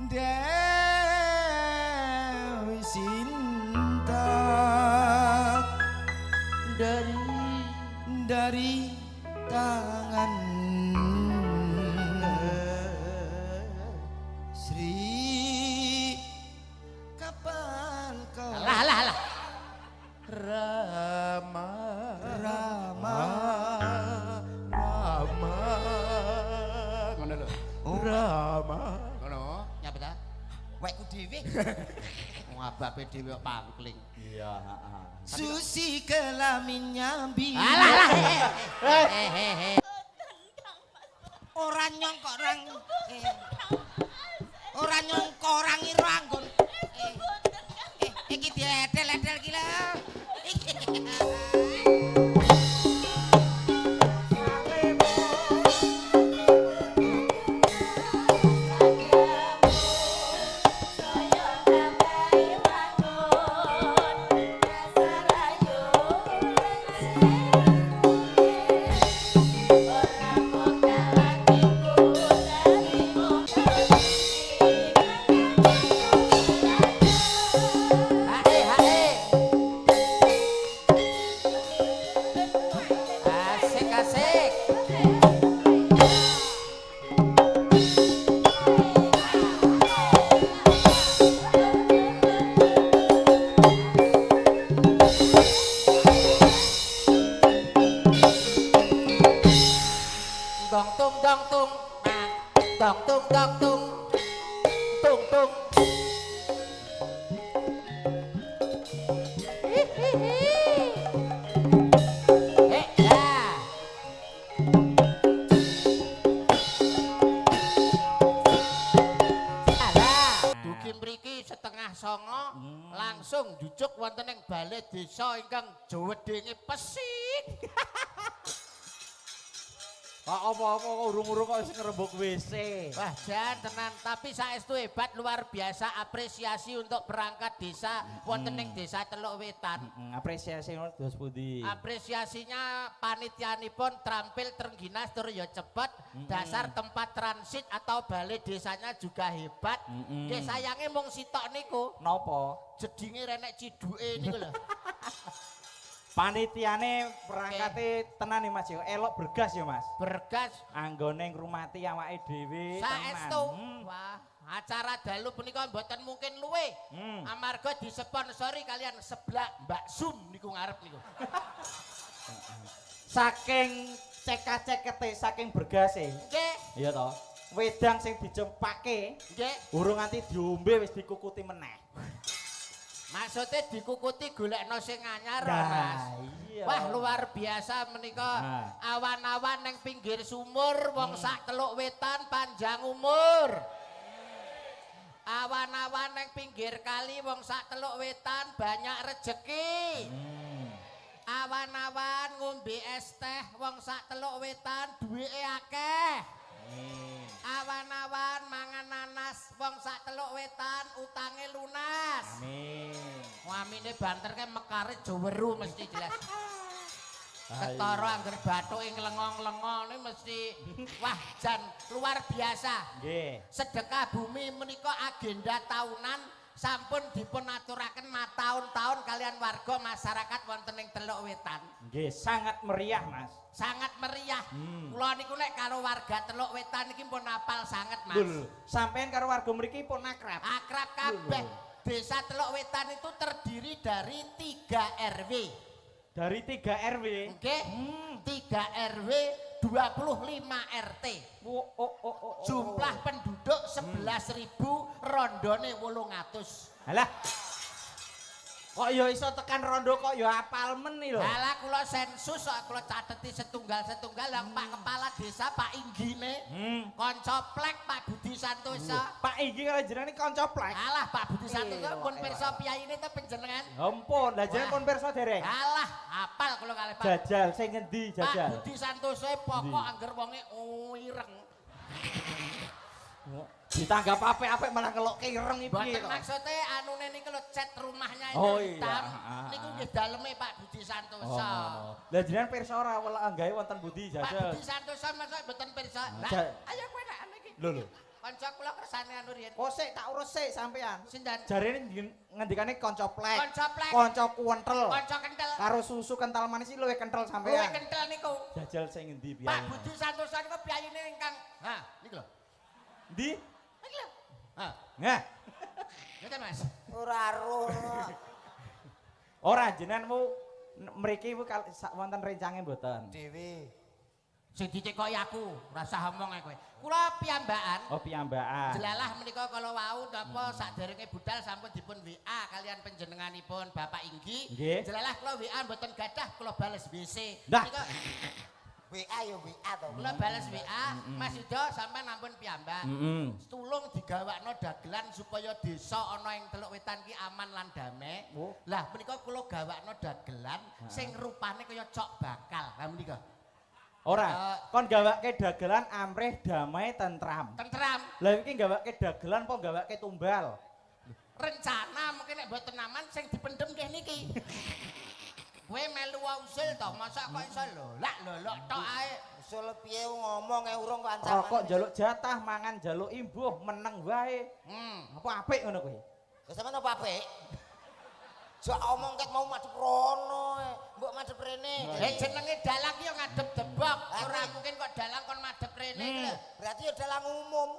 Dewi Sinta dari tangan Sri kapan kau lah Rama ngono lho Rama ngono nyapa ta wekku dhewe ngabape dhewe kok pangkling iya heeh Susi kelamin nyambi ora nyongkok orang ira anggon iki diedel-edel ki lho langsung jujuk wonten ing balai desa ingkang jawedenge Pesik. Apa-apa urung-urung kok wis ngrembug WC. Wah, jan tenan, tapi saestu hebat luar biasa apresiasi untuk perangkat desa wonten ing desa Teluk Wetan. Apresiasi ngono dos pundi? Apresiasinya panitianipun trampil trengginas tur ya cepet, dasar tempat transit atau balai desanya juga hebat. Nggih sayange mung sitok niku. Napa? Jedinge renek ciduke niku lho. Panitiane perangkate tenan nih Mas ya, elok bergas ya Mas. Bergas anggone ngrumati awake dhewe. Saestu. Wah, acara dalu punika mboten mungkin luwe. Amarga disponsori kalian seblak Mbak Sum niku ngarep niku. Saking cekak-cekete saking bergase. Nggih. Iya toh. Wedang sing dijempake nggih urung nganti diombe wis dikukuti meneh. Maksudnya dikukuti golekno sing anyar, nah, Mas. Iya. Wah, luar biasa menika. Awan-awan ning pinggir sumur wong sak Teluk Wetan panjang umur. Awan-awan ning pinggir kali wong sak Teluk Wetan banyak rejeki. Awan-awan ngombe es teh wong sak Teluk Wetan duwike akeh. Awan-awan mangan nanas wong sak Teluk Wetan utange lunas. Amin. Wamine banter ke mekare joweru mesti jelas. Ketara angger bathuke nglengong-lengong mesti wah jan luar biasa. Nggih. Sedekah bumi menika agenda tahunan sampun dipun aturaken matahun-tahun kalian warga masyarakat wonten ing Teluk Wetan. Nggih, sangat meriah, Mas. Sangat meriah. Kula niku nek karo warga Teluk Wetan iki pun apal sanget, Mas. Lho, sampean karo warga mriki pun akrab. Akrab kabeh. Desa Teluk Wetan itu terdiri dari 3 RW. Dari 3 RW. Nggih. 3 RW 25 RT. Jumlah penduduk 11.000, rondone 800. Halah. Kok ya iso tekan rondo kok ya apal men lho. Halah kula sensus kok kula cateti setunggal-setunggal lang Pak Kepala Desa Pak Inggine. Kanca plek Pak Budi Santoso. Pak Inggi kalau jenenge kanca plek. Alah Pak Budi Santoso pun pirsa piyaine te panjenengan. Ampun, lah jenengan pun pirsa dereng. Alah, apal kula kalih Pak. Jajal sing ngendi jajal? Pak Budi Santoso pokok angger wonge ireng. Ditanggap apik-apik malah ngelokke ireng iki piye kok. Maksude anune niku lho cat rumahnya oh, hitam. Niku nggih daleme Pak Budi Santoso. Lah jenengan pirsa ora gawe wonten Budi jajal. Pak Budi Santoso masa mboten pirsa. Lah, ayo kowe nek iki. Lho. Kanca kula kersane anu riyen. Kok sik tak urus sik sampean. Sinten? Jarene ngendikane kanca plek. Kanca plek. Kanca kuwentel. Kanca kentel. Karo susu kental manis iki luwih kental Luwih sampean. kentel niku. Jajal sing endi Pak biyen? Budi Santoso niku piyayine ingkang. Ha, niku lho. Ndi? Niki lho. Ha, Nah, ngeten Mas. Ora aruh. ora jenenganmu mriki iku wonten rencange mboten? Dewi. Sing ditekoki aku, ora usah omong kowe. Kula piyambakan. Oh, piyambakan. Jelalah menika kala wau napa saderenge budal sampun dipun WA kalian panjenenganipun Bapak Inggi. Nggih. Jelalah kula WA mboten gadah kula bales WC. Nah. Menika WA yo WA to. kula bales WA, Mas Yudo sampean ampun piyambak. Heeh. Tulung digawakno dagelan supaya desa ana ing Teluk Wetan ki aman lan damai. Oh. Lah menika kula gawakno dagelan sing rupane kaya cok bakal. Lah menika. Ora, kon gawake dagelan amrih damai tentram. Tentram. Lah iki gawake dagelan apa gawake tumbal? Rencana mungkin nek mboten aman sing dipendem nggih niki. Kowe melu usul to, masa kok iso lho. Lak lho tok ae. Usul piye ngomong urung kok ancaman. Rokok njaluk jatah, mangan njaluk imbuh, meneng wae. Apa apik ngono kuwi? Ya sampean apa apik? Jak omong ket mau madhep rono, mbok madhep rene. Jenenge dalang ki yo ngadep debok. Ora mungkin kok dalang kon madhep rene iki lho. Berarti ya dalang umum.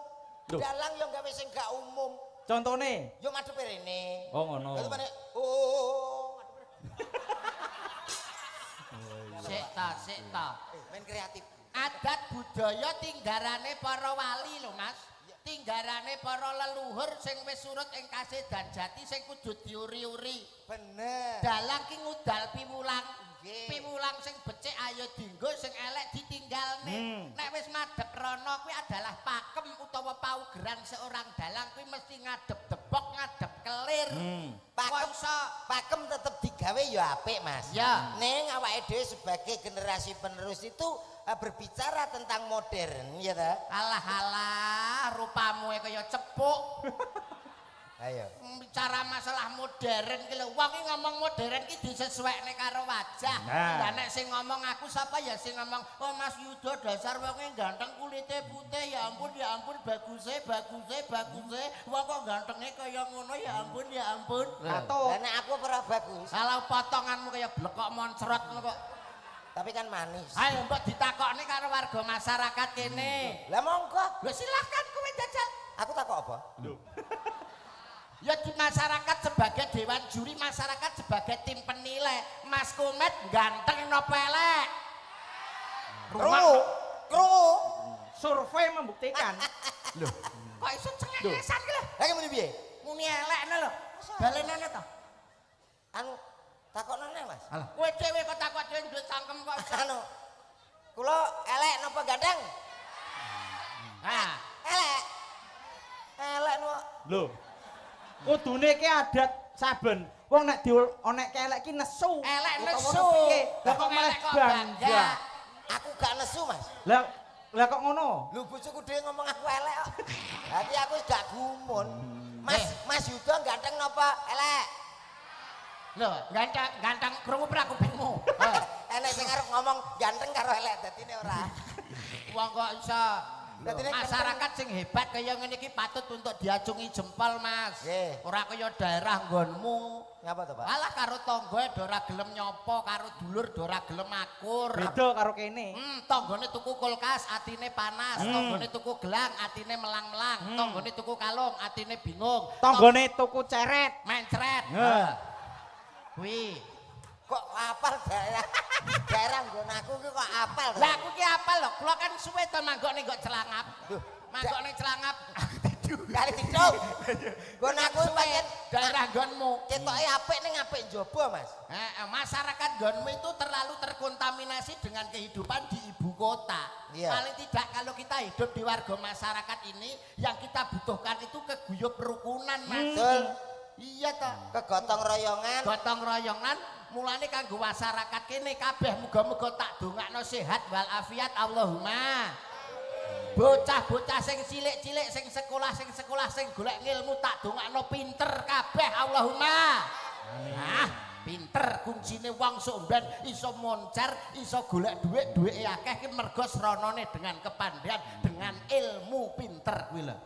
Loh. Dalang yo gawe sing gak umum. Contone? Yo madhep rene. Oh ngono. Lalu mana? Oh. Sik ta, sik ta. Main kreatif. Adat budaya tinggarane para wali lho Mas. Tinggarane para leluhur sing wis surut ing kasedan jati sing kudu diuri-uri. Bener. Dalang ki ngudal piwulang. Nggih. Piwulang sing becik ayo dienggo, sing elek ditinggalne. Nek wis madhep rono kuwi adalah pakem utawa paugeran seorang dalang kuwi mesti ngadep debok, ngadep kelir. Pakem tetep digawe ya apik Mas. Ya. Ning awake dhewe sebagai generasi penerus itu berbicara tentang modern ya ta? Alah rupamu kaya cepuk. Ayo. Bicara masalah modern ki lho, wong iki ngomong modern ki disesuaikne karo wajah. Nah. Lah nek sing ngomong aku sapa ya sing ngomong, "Oh Mas Yudo dasar wonge ganteng kulite putih, ya ampun baguse. Wong kok gantenge kaya ngono ya ampun." Lah nek aku ora bagus, Kalau potonganmu kaya blekok moncrot ngono kok. tapi kan manis. Ayo mbok ditakokne karo warga masyarakat kene. Lah monggo, Lho silakan kowe jajal. aku takok apa? Ya di masyarakat sebagai dewan juri, masyarakat sebagai tim penilai. Mas Kumet ganteng napa elek? Krungu. Survei membuktikan. Kok iso cengengesan ki lho? Lah muni piye? Muni elekne lho. Balenane to. Anu takokno neh Mas. Alah, kowe dhewe kok takok dhewe duwe cangkem kok iso. Anu. Kula elek napa ganteng? Nah, Elek. Elek no. Lho. Kudune ki adat saben wong nek dionek elek ki nesu. elek Utawa nesu. piye? Lah kok Wong malah elek kok bangga. Aku gak nesu Mas. Lah kok ngono? Lu bojoku dhewe ngomong aku elek kok. Berarti aku wis gak gumun. Mas Yudo ganteng napa elek? Lho, ganteng krungu pra kupingmu. Enek sing arep ngomong ganteng karo elek dadine ora. Wong kok iso. Dadine Masyarakat sing hebat kaya ngene iki patut untuk diacungi jempol, Mas. Nggih. Ora kaya daerah nggonmu. Ngapa to, Pak? Alah karo tangga do ora gelem nyopo, karo dulur do ora gelem akur. Beda karo kene. Tanggane tuku kulkas, atine panas. Tanggane tuku gelang, atine melang-melang. Tanggane tuku kalung, atine bingung. Tanggane tuku ceret. Mencret. Nah. Kuwi. Kok apal daerah nggon aku ki kok apal. Lah aku ki apal lho, kula kan suwe to manggok ning Celangap. Manggok ning Celangap. Kali tidung. Nggon aku pancen Daerah nggonmu. ketoke apik ning apik njaba, Mas. Masyarakat nggonmu itu terlalu terkontaminasi dengan kehidupan di ibu kota. Iya. Paling tidak kalau kita hidup di warga masyarakat ini, yang kita butuhkan itu keguyup kerukunan, Mas. Betul. Iya toh. Kegotong royongan. Gotong royongan mulane kanggo masyarakat kene kabeh muga-muga tak dongakno sehat wal afiat Allahumma. Bocah-bocah sing cilik-cilik sing sekolah sing golek ngilmu tak dongakno pinter kabeh Allahumma. Nah, Pinter kuncine wong sok mben iso moncer, iso golek dhuwit akeh ki mergo sranane dengan kepandaian, dengan ilmu pinter kuwi lho.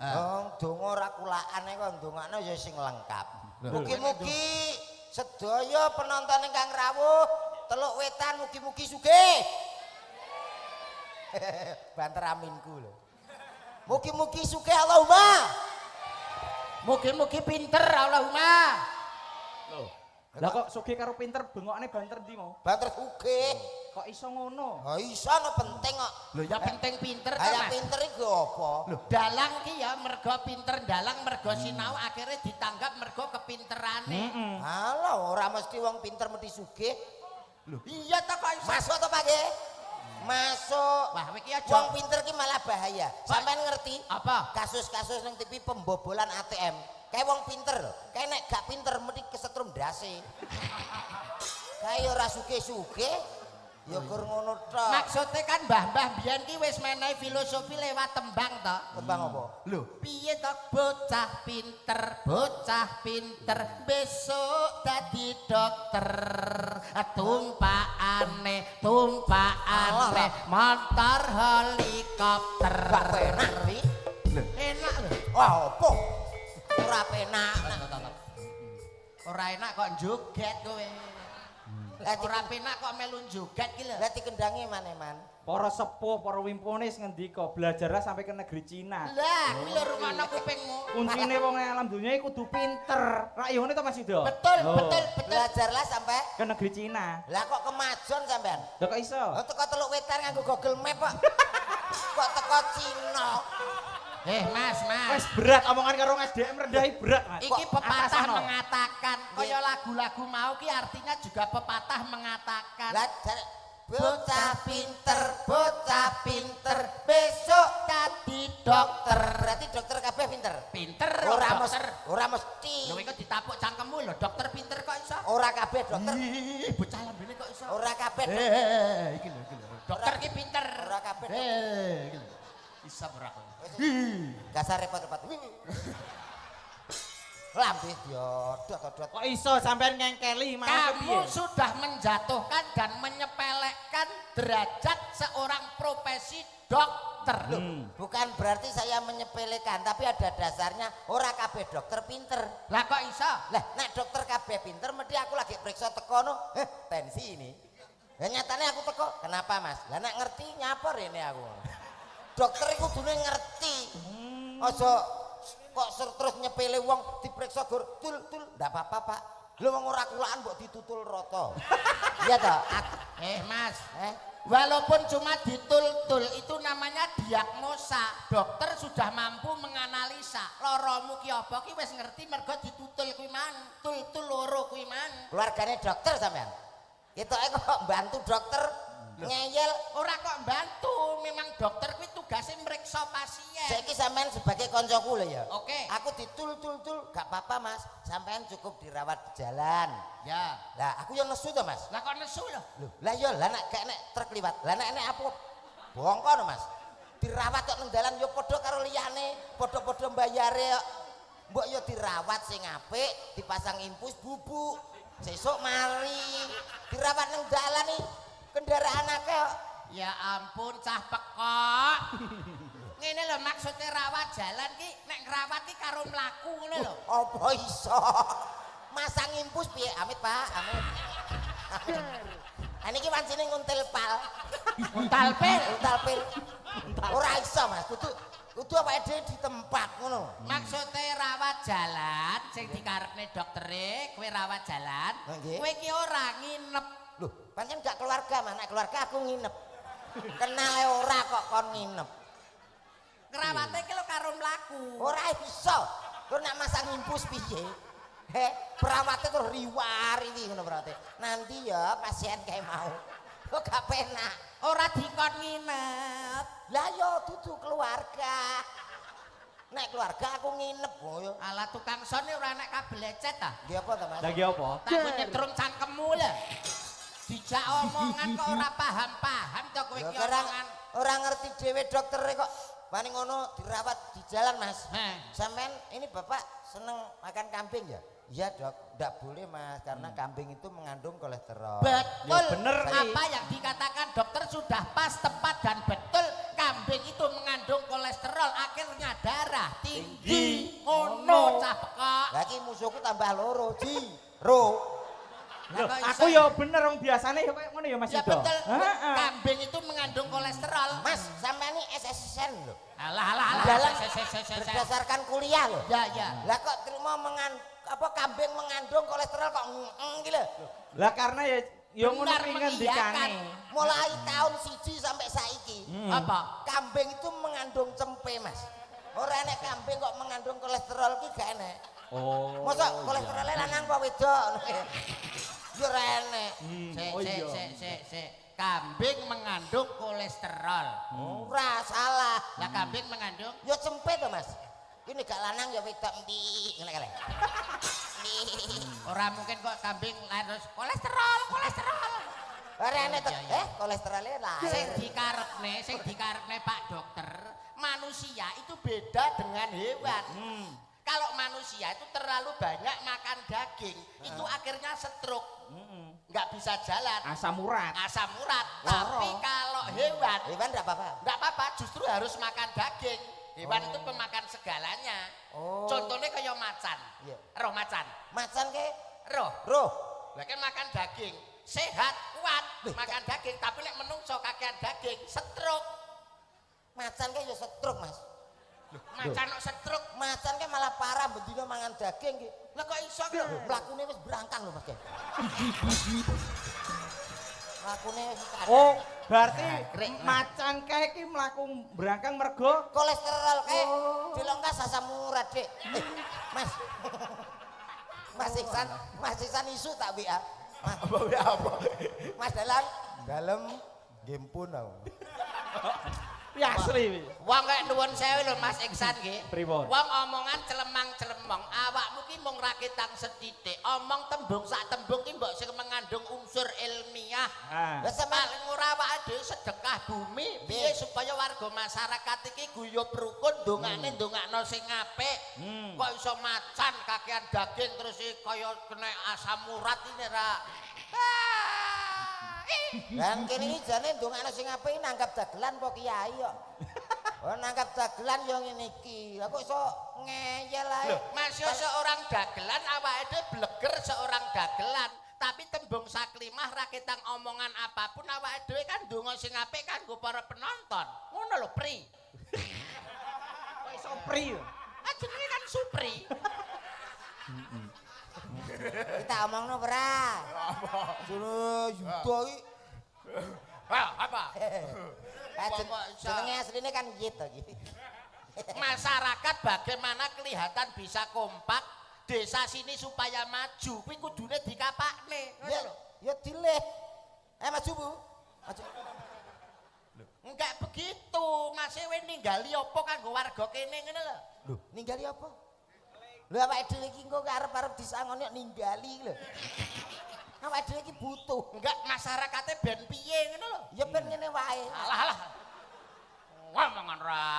Donga ora kulaane kok ndongakno ya sing lengkap. Mugi-mugi sedaya penonton ingkang rawuh Teluk Wetan mugi-mugi sugih. Banter aminku lho. Mugi-mugi sugih Allahumma. Mugi-mugi pinter Allahumma. Loh. Lah kok sugih karo pinter bengokane banter ndi mau? Banter sugih. Kok iso ngono? Ha iso no penting kok. Lho ya penting pinter Kaya Mas. pinter iku apa? Lho dalang ki ya mergo pinter, dalang mergo sinau akhirnya ditanggap mergo kepinterane. Halo, ora mesti wong pinter mesti sugih. Lho iya ta kok iso. Masuk to Pak nggih? Masuk. Wah iki aja. Wong pinter ki malah bahaya. Sampeyan ngerti? Apa? Kasus-kasus ning TV pembobolan ATM. Kayak wong pinter lho. Kayak nek gak pinter mesti kesetrum ndase. Kayak ora sugih-sugih. Ya gur ngono tok. Maksudnya kan mbah-mbah biyen ki wis menehi filosofi lewat tembang to. Tembang apa? Lho, piye to bocah pinter besok dadi dokter. Tumpakane motor helikopter. Gak penak wi. Enak lho. Wah, apa? Ora penak. Ora enak kok joget kowe. Ora penak kok melu joget ki lho. Lah dikendangi maneman. Para sepuh, para wimpune sing ngendika belajarlah sampai ke negeri Cina. Lah, kuwi lho rumono kupingmu. Kuncine wong alam dunya iku kudu pinter. Rakyone to Mas Yudo? Betul. Belajarlah sampai Ke negeri Cina. lah kok kemajon sampean? Lah kok iso? Oh, teko Teluk Wetan nganggo Google Map kok. Kok teko Cina. Mas. Wes berat omongan karo SDM rendahi berat, Mas. Iki pepatah Atasano. mengatakan, kaya lagu-lagu mau ki artinya juga pepatah mengatakan. Lah bocah pinter besok Dadi dokter. berarti dokter kabeh pinter. Pinter Ora dokter. ora mesti. Lho iku ditapuk cangkemmu lho, dokter pinter kok iso. Ora kabeh dokter. Ih, bocah lambene kok iso. Ora kabeh. Iki lho. Dokter ki pinter. Ora kabeh. Iki lho. Isa ora kok. Dasar repot-repot. Lambe diodot-odot. Kok iso sampean ngengkeli mau Kamu sudah menjatuhkan dan menyepelekan derajat seorang profesi dokter. Bukan berarti saya menyepelekan, tapi ada dasarnya ora kabeh dokter pinter. Lah kok iso? Lah nek dokter kabeh pinter mesti aku lagi periksa teko no, tensi ini. Lah nyatane aku teko, kenapa Mas? Lah nek ngerti nyapor ini aku. Dokter iku kudune ngerti. Aja kok terus nyepele wong diperiksa gur tul ndak apa-apa Pak. Lho wong ora kulaan mbok ditutul rata. Iya toh? Mas, walaupun cuma ditul-tul itu namanya diagnosa. Dokter sudah mampu menganalisa. Loromu ki apa ki wis ngerti mergo ditutul kuwi mang. Tul-tul loro kuwi mang. Keluargane dokter sampean. Ketoke kok bantu dokter ngeyel. Ora kok bantu, memang dokter kuwi tugasnya meriksa pasien. Saiki sampean sebagai koncoku lho ya. Oke. Aku ditul-tul gak apa-apa Mas. Sampean cukup dirawat di jalan. Ya. Lah aku yang nesu to Mas. Lah kok nesu lho? Loh, lah ya lah nek gak nek truk liwat. Lah nek apa bongko no Mas. Dirawat kok nang dalan ya padha karo liyane, padha-padha mbayare kok. Mbok ya dirawat sing apik, dipasang infus bubuk. Sesuk mari dirawat nang dalan nih. Kendaraan akeh kok. Ya ampun cah pekok. Ngene lho maksudnya rawat jalan ki nek ngrawat ki karo mlaku ngono lho. Apa iso? Masang impus piye? Amit Pak, amit. Ini ki wancine nguntil pal. Untal pil. Untal pil. Ora iso Mas, kudu awake dhewe di tempat ngono. Maksudnya rawat jalan sing dikarepne doktere, kowe rawat jalan. Nggih. Kowe ki ora nginep. Loh, pancen gak keluarga, Mas. Nek keluarga aku nginep. Kenale ora kok kon nginep. Ngrawate ki lho karo mlaku. Ora iso. Kok nek masang impus piye? Perawatnya terus riwari ngono berarti. Nanti ya pasien kayak mau. Kok gak penak. Ora dikon nginep. Lah yo dudu keluarga. Nek keluarga aku nginep yo. Ala tukang son ora nek kabel lecet ta? Nggih apa to Mas? Lagi apa? Tak nyetrum cangkemmu lho. Dijak omongan kok ora paham-paham to kowe Ya, ki omongan. ora ngerti dhewe doktere kok. Paling ngono dirawat di jalan Mas. Heh. Sampean ini Bapak seneng makan kambing ya? Iya dok, tidak boleh mas, karena kambing itu mengandung kolesterol. Betul. Ya, bener, Apa yang dikatakan dokter sudah pas, tepat dan betul. Kambing itu mengandung kolesterol, akhirnya darah tinggi. Ngono cah pekak. Lagi musuhku tambah loro, Ro. Loh, Lah, kok aku iso? ya bener wong biasane ya kayak ngono ya Mas Ya Yudo. betul. Heeh. Kambing itu mengandung kolesterol. Mas, sampai ini SSN loh. Alah alah alah. Dalam Se. berdasarkan kuliah loh. Ya ya. Lah kok terima kambing mengandung kolesterol kok gitu. Lah karena ya ngono Benar kuwi mengiyakan. ngendikane. Mulai tahun 1 sampai saiki. Apa? Kambing itu mengandung cempe mas. Orang enek kambing kok mengandung kolesterol ki gak enek. Oh. Masa kolesterolnya lanang apa wedok? Ya ora enek. Oh iya. Se. Kambing mengandung kolesterol. Ora salah. Lah kambing mengandung Ya cempe to mas. Ini gak lanang ya wedok ndi ngene kale. orang mungkin kok kambing harus kolesterol. Ora enek to. Iya, iya. Kolesterolnya lahir. Sing dikarepne Pak Dokter, manusia itu beda dengan hewan. Kalau manusia itu terlalu banyak makan daging, itu akhirnya stroke. Nggak bisa jalan. Asam urat. Asam urat. Tapi kalau hewan Hewan enggak apa-apa. nggak apa-apa, justru harus makan daging. Hewan itu pemakan segalanya. Oh. Contohnya kayak macan. Iya. Roh macan. Macan ke? Roh. Roh. Lah kan makan daging, sehat, kuat, makan daging, tapi nek menungso kakean daging, stroke. Macan ke ya stroke mas. Macan kok stroke. Macan ke malah parah bendino mangan daging ki. Lah kok iso ki? Mlakune wis berangkang lho mas. Mlakune wis kadang. Oh, berarti Rek, macan kae iki mlaku brangkang mergo Kolesterol ke? Dilongkas asam urat dek. Mas. Mas Iksan isu tak WA. Apa ya apa? Mas dalam game pun aku. ya asli. Wong kaya nuwun sewu lho Mas Iksan nggih. Pripun? Wong omongan celemang-celemong, awakmu ki mung rakitang sethithik. Omong tembung sak tembung ki mbok sing mengandung unsur ilmiah. Ah. Lah sampean Paling ora awake dhewe sedekah bumi piye supaya warga masyarakat iki guyub rukun ndongane ndongakno sing apik. Kok iso macan kakean daging terus kaya kena asam urat ini ra. Dan kene iki jane ndongakno sing apik nanggap dagelan apa kiai kok. Oh nanggap dagelan yo ngene iki. Lah kok iso ngeyel ae. Masih seorang dagelan awake dhewe bleger seorang dagelan. Tapi tembung saklimah rakitang omongan apapun awake dhewe kan ndonga sing apik kanggo para penonton. Ngono lho, Pri. Kok iso pri? Ah jenenge kan Supri. Kita omongno ora. Suruh yudo iki. Apa? Jenenge asline kan Yit to iki. Masyarakat bagaimana kelihatan bisa kompak, desa sini supaya maju, kuwi kudune dikapakne. Ngono Ya lho. ya dileh. Maju Bu. Maju. Enggak begitu, Mas Ewe ninggali apa kanggo warga kene ngene lho. Lho, ninggali apa? Lho awake dhewe iki engko arep-arep disangoni ninggali lho. Awake dhewe iki butuh. Enggak masyarakatnya ben piye ngono lho. Ya ben ngene wae. Alah. Ngomongan ra.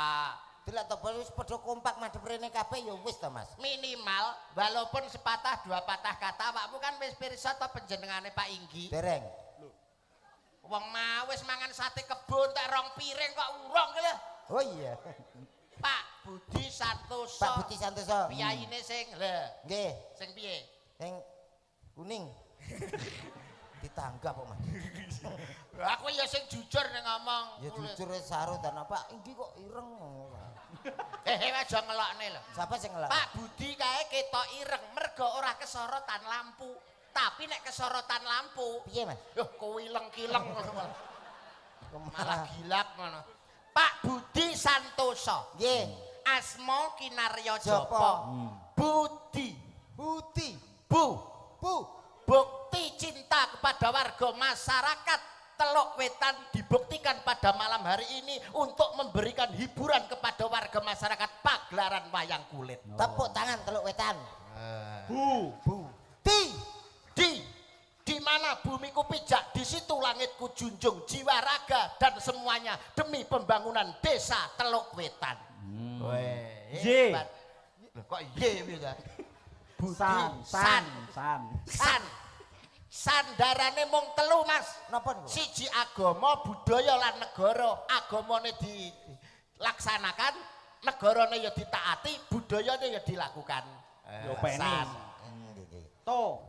Delok to wis padha kompak madhep rene kabeh ya wis to Mas. Minimal walaupun sepatah dua patah kata awakmu kan wis pirsa to panjenengane Pak Inggi. Dereng. Wong mau wis mangan sate kebon tak rong piring kok urung ki lho. Oh iya. Pak Budi Santoso. Pak Budi Santoso. Piyaine sing lho. Nggih, Sing piye? sing kuning. Ditanggap kok Mas. Aku ya sing jujur ning ngomong. Ya jujur sarut dan apa iki kok ireng. Aja ngelokne lho. Siapa sing ngelak? Pak Budi kae ketok ireng mergo ora kesorotan lampu. Tapi nek kesorotan lampu, Piye Mas? yo kuwileng-kileng malah gilak ngono. Pak Budi Santoso. Nggih. Asma Kinarya Japa. Japa. Budi. Budi. Bu. Bu. Bukti cinta kepada warga masyarakat Teluk Wetan dibuktikan pada malam hari ini untuk memberikan hiburan kepada warga masyarakat pagelaran wayang kulit. Tepuk tangan Teluk Wetan. Bu. Di mana bumiku pijak, di situ langitku junjung, jiwa raga dan semuanya demi pembangunan desa Teluk Wetan. Ye. Hebat. Loh, kok ye bisa? San. Sandarane mung telu Mas. Napa niku? Siji agama, budaya lan negara. Agamane dilaksanakan, negarane ya ditaati, budayane ya dilakukan. Yo peni. Nggih. To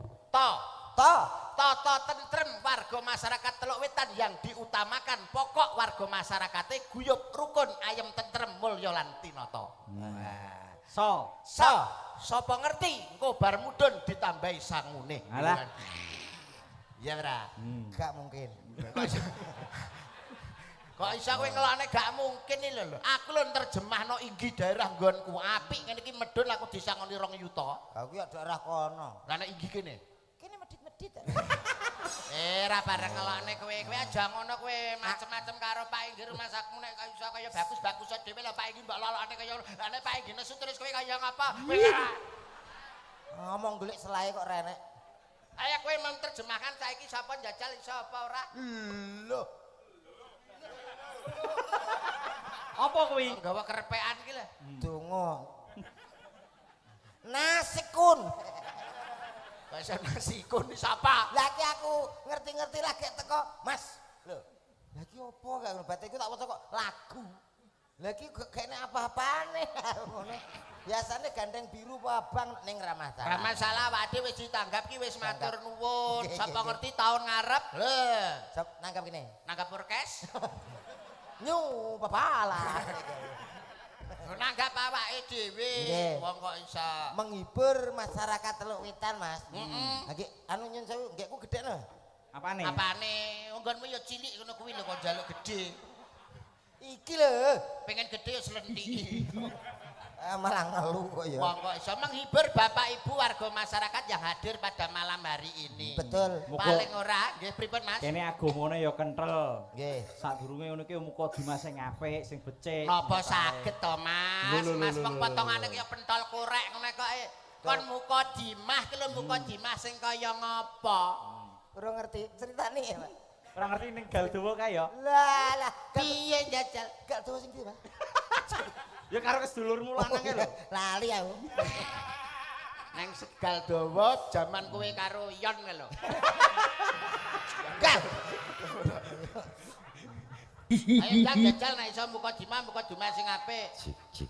tentrem warga masyarakat Teluk Wetan yang diutamakan pokok warga masyarakate guyub rukun ayem tentrem mulya lan tinata. Sapa ngerti engko bar mudhun ditambahi sangune. Alah. Iya ora? Gak mungkin. Kok iso kowe ngelokne gak mungkin iki lho. Aku lho nerjemahno inggih daerah nggonku apik ngene iki medhun aku disangoni 2 yuta. Aku ya daerah kono. Lah nek inggih kene. Kene medit-medit. Ra bareng ngelokne kowe aja ngono kowe macem-macem karo Pak Inggih rumah sakmu nek iso kaya bagus-bagus dhewe lah Pak Inggih mbok lolokne kaya nek Pak Inggih nesu terus kowe kaya ngapa? Ngomong golek selae kok renek. Ayo kowe menterjemahkan saiki sapa njajal iso apa ora? Lho. Apa kuwi? Nggawa kerepekan iki lho. Donga. Nasikun. Bahasa nasikun sapa? Lah iki aku ngerti-ngerti lagi teko, Mas. Lho. Lah iki opo gak ngono iku tak waca kok lagu. Lah iki kene apa-apane ngono. Biasane gandeng biru apa abang ning ramah salah. Ora masalah awake wis ditanggap ki wis matur nuwun. Oke, Sapa oke. ngerti tahun ngarep. Lho, Sop nangkap kene. nanggap orkes. Nyu papala. Nanggap awake dhewe. Nggih. Wong kok iso. Menghibur masyarakat Teluk Wetan, Mas. Heeh. Lagi anu nyun sewu nggekku gedhekno. Apane? Apane? Nggonmu ya cilik ngono kuwi lho kok njaluk gedhe. Iki lho. Pengen gedhe ya slendhiki. Malah ngeluh kok ya. Wong kok iso menghibur Bapak Ibu warga masyarakat yang hadir pada malam hari ini. Betul. Paling ora nggih pripun Mas? Kene agamane ya kenthel. Nggih. Sadurunge ngono ki muka Dimas sing apik, sing becik. Napa saged to Mas? Lho, lho, Mas lho, wong lho. potongane kaya pentol korek ngene kok. Kon muka Dimas ki lho muka Dimas sing kaya ngapa? Ora ngerti ceritane ya, Pak. Ora ngerti ning Galdawa kae ya. Lah, Piye njajal? gak tahu sing ndi, Pak. Ya karo sedulurmu lanang lho. Lali aku. Neng Segal Dawa jaman kowe karo Yon lho. Enggak. Ayo jajal nek iso muka Dimas sing apik. Cik.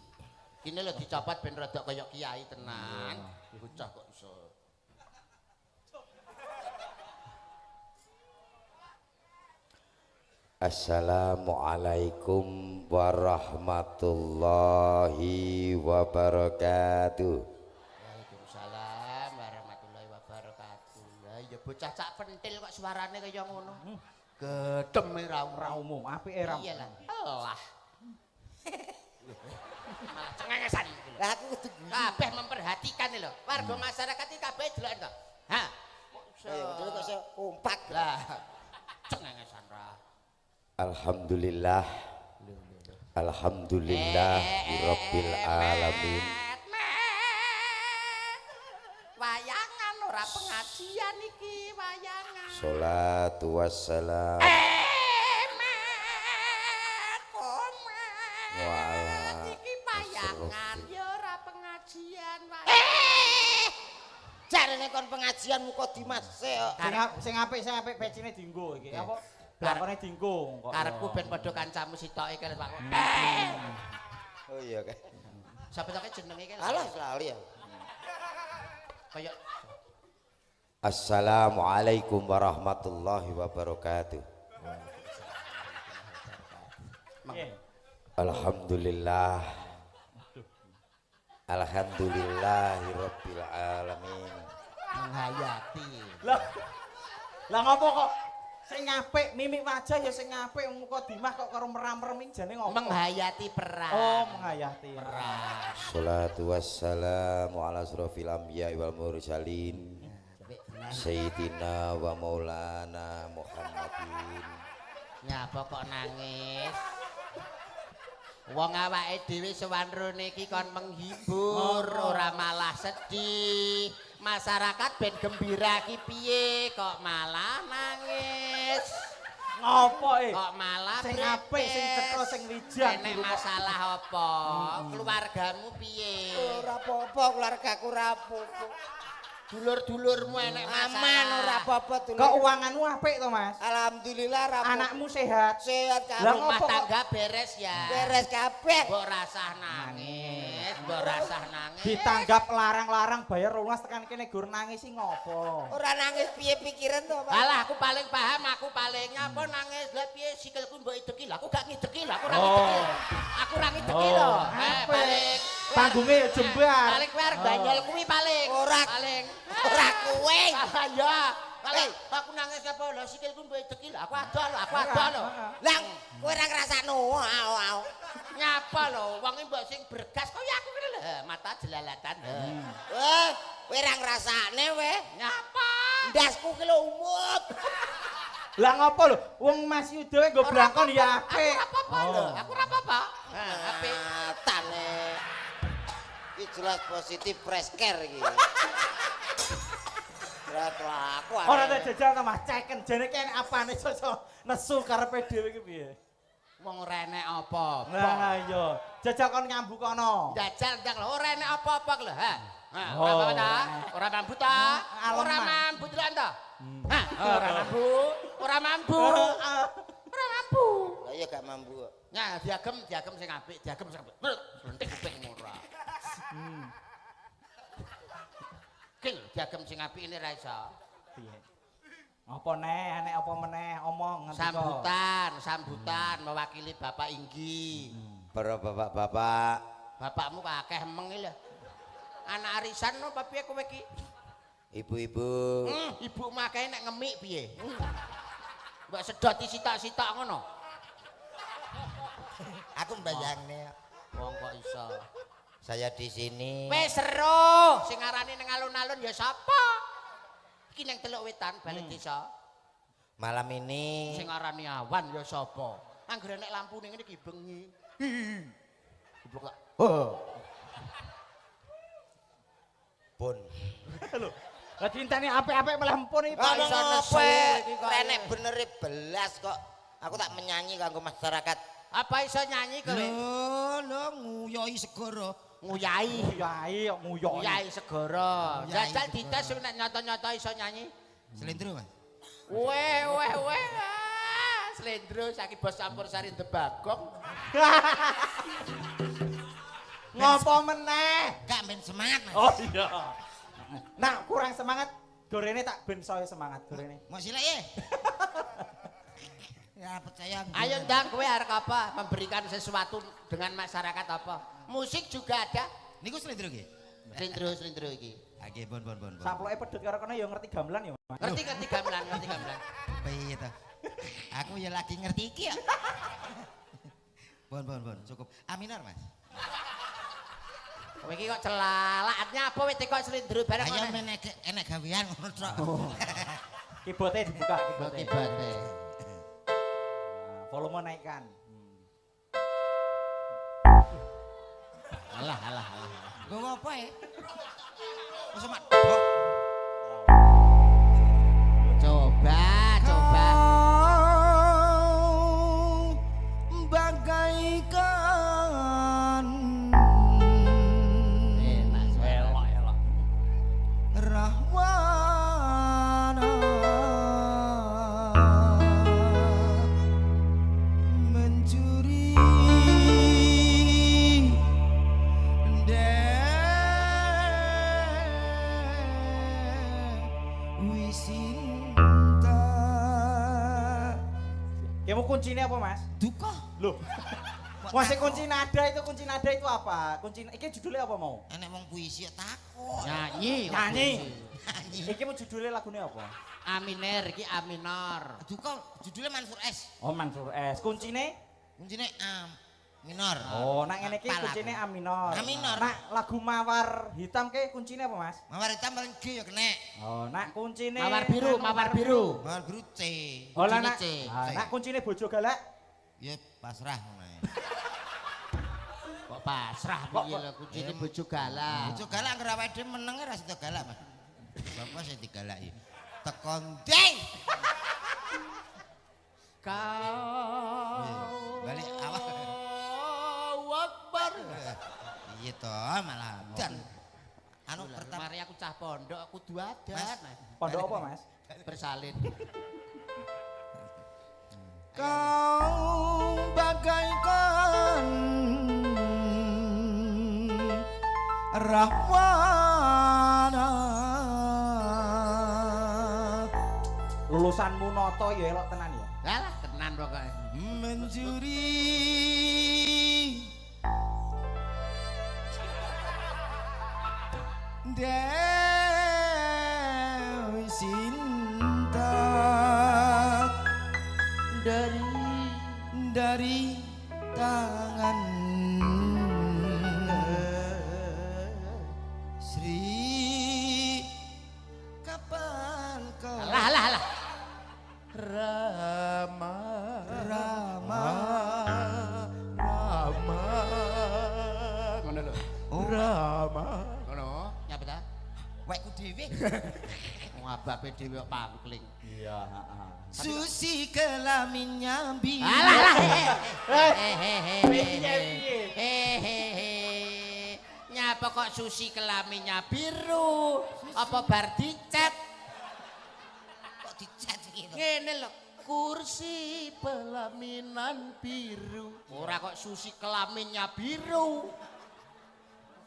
Kini lho dicopot ben rada kaya kiai tenan. Bocah kok iso. Assalamualaikum warahmatullahi wabarakatuh. Waalaikumsalam warahmatullahi wabarakatuh. Lah ya bocah cak pentil kok suarane kaya ngono. Gedhem Ora umum, apike ra. Iya lah. Allah. Malah cengengesan iki lho. Lah aku kudu Kabeh memperhatikan lho. Warga masyarakat iki kabeh delok to. Ha. ayo dulu kok iso kompak. Lah cengengesan ra. Alhamdulillah. Alhamdulillah rabbil alamin. Wayangan ora pengajian iki, wayangan. Sholatu wassalam Wa'ala Iki wayangan ya ora pengajian wayangan. Jarene kon pengajian muka Dimas kok. Sing apik becine dienggo iki. Apa? Blakone dienggo kok. Karepku ben padha kancamu sitoke kene Pak. Oh iya kan. Sapa-sapa jenenge iki? Alah lali ya. Kaya Assalamualaikum warahmatullahi wabarakatuh. Nggih. Alhamdulillah. Alhamdulillahi rabbil alamin. menghayati. Lah ngopo kok sing apik mimik wajah ya sing apik muka Dimas kok karo meram-mereming jane ngopo? Menghayati perang. Oh, menghayati. Salatu wassalamu ala asrofil anbiya wal mursalin Sayyidina wa maulana Muhammadin. Nyapa kok nangis? Wong awake dhewe sowan rene iki kon menghibur, ora malah sedih. Masyarakat ben gembira ki piye kok malah nangis. Ngopo Kok malah sing apik sing teko sing wijak. Enek masalah apa? Keluargamu piye? Ora apa-apa keluargaku ora apa-apa. Dulur-dulurmu enek masalah. Aman ora apa-apa dulur. Keuanganmu apik to, Mas? Alhamdulillah ra apa-apa. Anakmu sehat. Sehat Lah, kabeh. Rumah ngopo kok- tangga beres ya. Beres kabeh. Mbok rasah nangis, mbok rasah nangis. Ditanggap larang-larang bayar 12 tekan kene gur nangis sih ngopo? Ora nangis piye pikiran to, Pak? Alah aku paling paham, aku paling nyapa nangis. Lah piye sikilku mbok ideki lho, aku gak ngideki lho, aku ora ngideki. Aku ora ngideki lho. apik. Paling Panggungnya ya jembar. Paling kuwi arep banyol kuwi paling. Ora. Paling. Ora kuwe. Ah ya. Paling aku nangis apa lho sikilku mbok ideki lho, aku ado lho, aku ado lho. Lah kowe ora ngrasakno. Au. Nyapa lho, wong mbok sing bergas kaya aku kene lho, mata jelalatan. Kowe ora ngrasakne we. Nyapa? Ndasku ki lho umut. Lah ngopo lho? Wong Mas Yuda nggo blangkon ya apik. Aku ora apa-apa lho, aku ora apa-apa. Nah, apik. Tane. Iki jelas positif fresh care iki. Ora kelaku. Ora ada jajal to Mas, ceken jane kene apane iso nesu karepe dhewe iki piye? Wong ora enek apa-apa. Nah iya, jajal kon nyambuk kono. Jajal ndang lho, ora enek apa-apa lho, ha. Nah, Oh, ora apa ta? Ora mampu ta? Aleman. Ora mampu deloken ta? Hah, ora mampu. Ora mampu. Ora mampu. Lah iya gak mampu kok. Nah, diagem sing apik, diagem sing apik. Lentik kuping ora. Kil diagem sing apik ini ra iso. Piye? Apa neh, enek apa meneh omong ngerti kok. Sambutan mewakili Bapak Inggi. Para bapak-bapak, Bapakmu kok akeh emeng iki lho. Anak arisan no apa piye kowe iki? ibu-ibu, Ibumu akeh nek ngemik piye? Mbok sedot sitak-sitak ngono. Aku mbayangne. Wong kok iso. saya di sini. Wis seru, sing arane ning alun-alun ya sapa? Iki ning Teluk Wetan balik desa. Malam ini Sing arane awan ya sapa? Anggere nek lampune ngene iki bengi. Ibu kok. pun Lho, lah dinteni apik-apik malah empun iki Pak. Iso nesu iki kok. Renek benere belas kok. Aku tak menyanyi kanggo masyarakat. Apa iso nyanyi kowe? Lho nguyoi segara. Nguyai. Yai kok nguyok. Nguyai segara. Nguyai Jajal segara. dites nek nyata-nyata iso nyanyi. Slendro, Mas. Weh. Slendro saiki bos campur sari debagong. Ngopo meneh? Gak men semangat, Mas. Oh iya. Nah, kurang semangat, gorene tak ben saya semangat gorene. Mau silek ya? Ya percaya. Ayo ndang kowe arek apa? Memberikan sesuatu dengan masyarakat apa? Musik juga ada. Niku slendro nggih. Slendro iki. Oke, bon. Saploke pedhot karo kono ya ngerti gamelan ya, Mas. Ngerti gamelan. Piye to? Aku ya lagi ngerti iki ya. Bon, cukup. Aminar, Mas. Kowe iki kok celalaknya apa wis teko slendro bareng Ayo ngono. men enek gawean ngono tok. Kibote dibuka, kibote. Kibate. Nah, volume naikkan. Alah. Gue apa ya? Masa mak dok. Coba. Bagaikan Enak suara. Elok. rahwana mencuri Dewi Sinta. Kamu kuncinya apa, Mas? Duka. Loh. Masih kunci nada itu apa? Kunci iki judulnya apa mau? Enek wong puisi ya takut. Nyanyi. Nyanyi. Nyanyi. Iki mau judulnya lagunya apa? Aminer iki aminor. Duka judulnya Mansur S. Oh, Mansur S. Kuncine? Kuncinya minor. Oh, nak ngene iki Apa kuncine lagu? A minor. A minor. Nak lagu Mawar Hitam ke kuncine apa, Mas? Mawar hitam paling G ya kena. Oh, nak kuncine Mawar biru. Mawar biru C. Oh, lah Kuncine nak. C. Nak kuncine Bojo Galak. Ya pasrah ngono. Kok pasrah piye lho kuncine bojo galak. Bojo galak anggere awake dhewe menenge ra sida galak, Mas. Bapak sing digalaki. Tekon ding. kau. Balik awak. Allahu Akbar. Iya toh malah dan anu Lah, pertama mari aku cah pondok, aku duadan. Pondok apa, Mas? Bersalin. kau bagaikan rahwana Lulusanmu noto ya elok tenan ya. Lah tenan pokoknya. mencuri Dewi Sinta dari tangan Sri kapan kau Lah. Rama Ngono lho. Rama Ngono, nyapa ta? wekku dhewe Ngabape dhewe kok pangkling. Iya, heeh. Susi kelaminnya biru Alah. Nyapa kok Susi kelaminnya biru? Apa bar dicet? kok dicat gitu Ngene lho, kursi pelaminan biru. Ora kok Susi kelaminnya biru.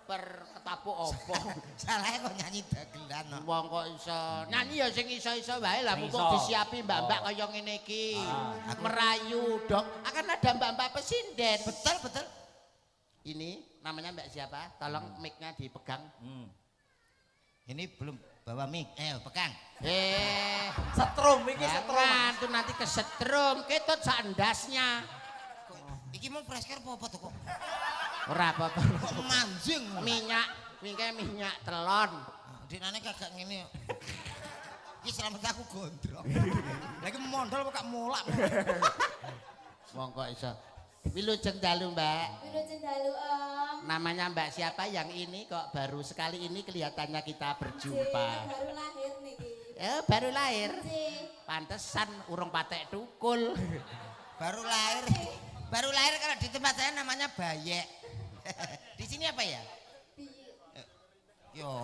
Per ketapuk opo? salahnya kok nyanyi dagelan no. Wong kok iso nyanyi ya sing iso-iso wae lah mumpung Iso. disiapi mbak-mbak kaya ngene iki. Aku- Merayu, Dok. Akan ada mbak-mbak presiden. betul Ini namanya Mbak siapa? Tolong mic-nya dipegang. ini belum bawa mic pegang Setrum iki setrum. Jangan tuh nanti kesetrum, ketut sandasnya. iki mau fresker apa tuh kok Ora apa-apa. kok manjing Minyak, minyak telon. dinane kagak ngene iki selamat aku gondrong lagi mondol kok gak mulak Monggo iso. Wilujeng dalu, Mbak. Wilujeng dalu Om. Namanya Mbak siapa yang ini kok baru sekali ini kelihatannya kita berjumpa. Baru lahir niki. Baru lahir. Nggih. Pantesan urung patek tukul. baru lahir kalau di tempat saya namanya Bayek di sini apa ya yo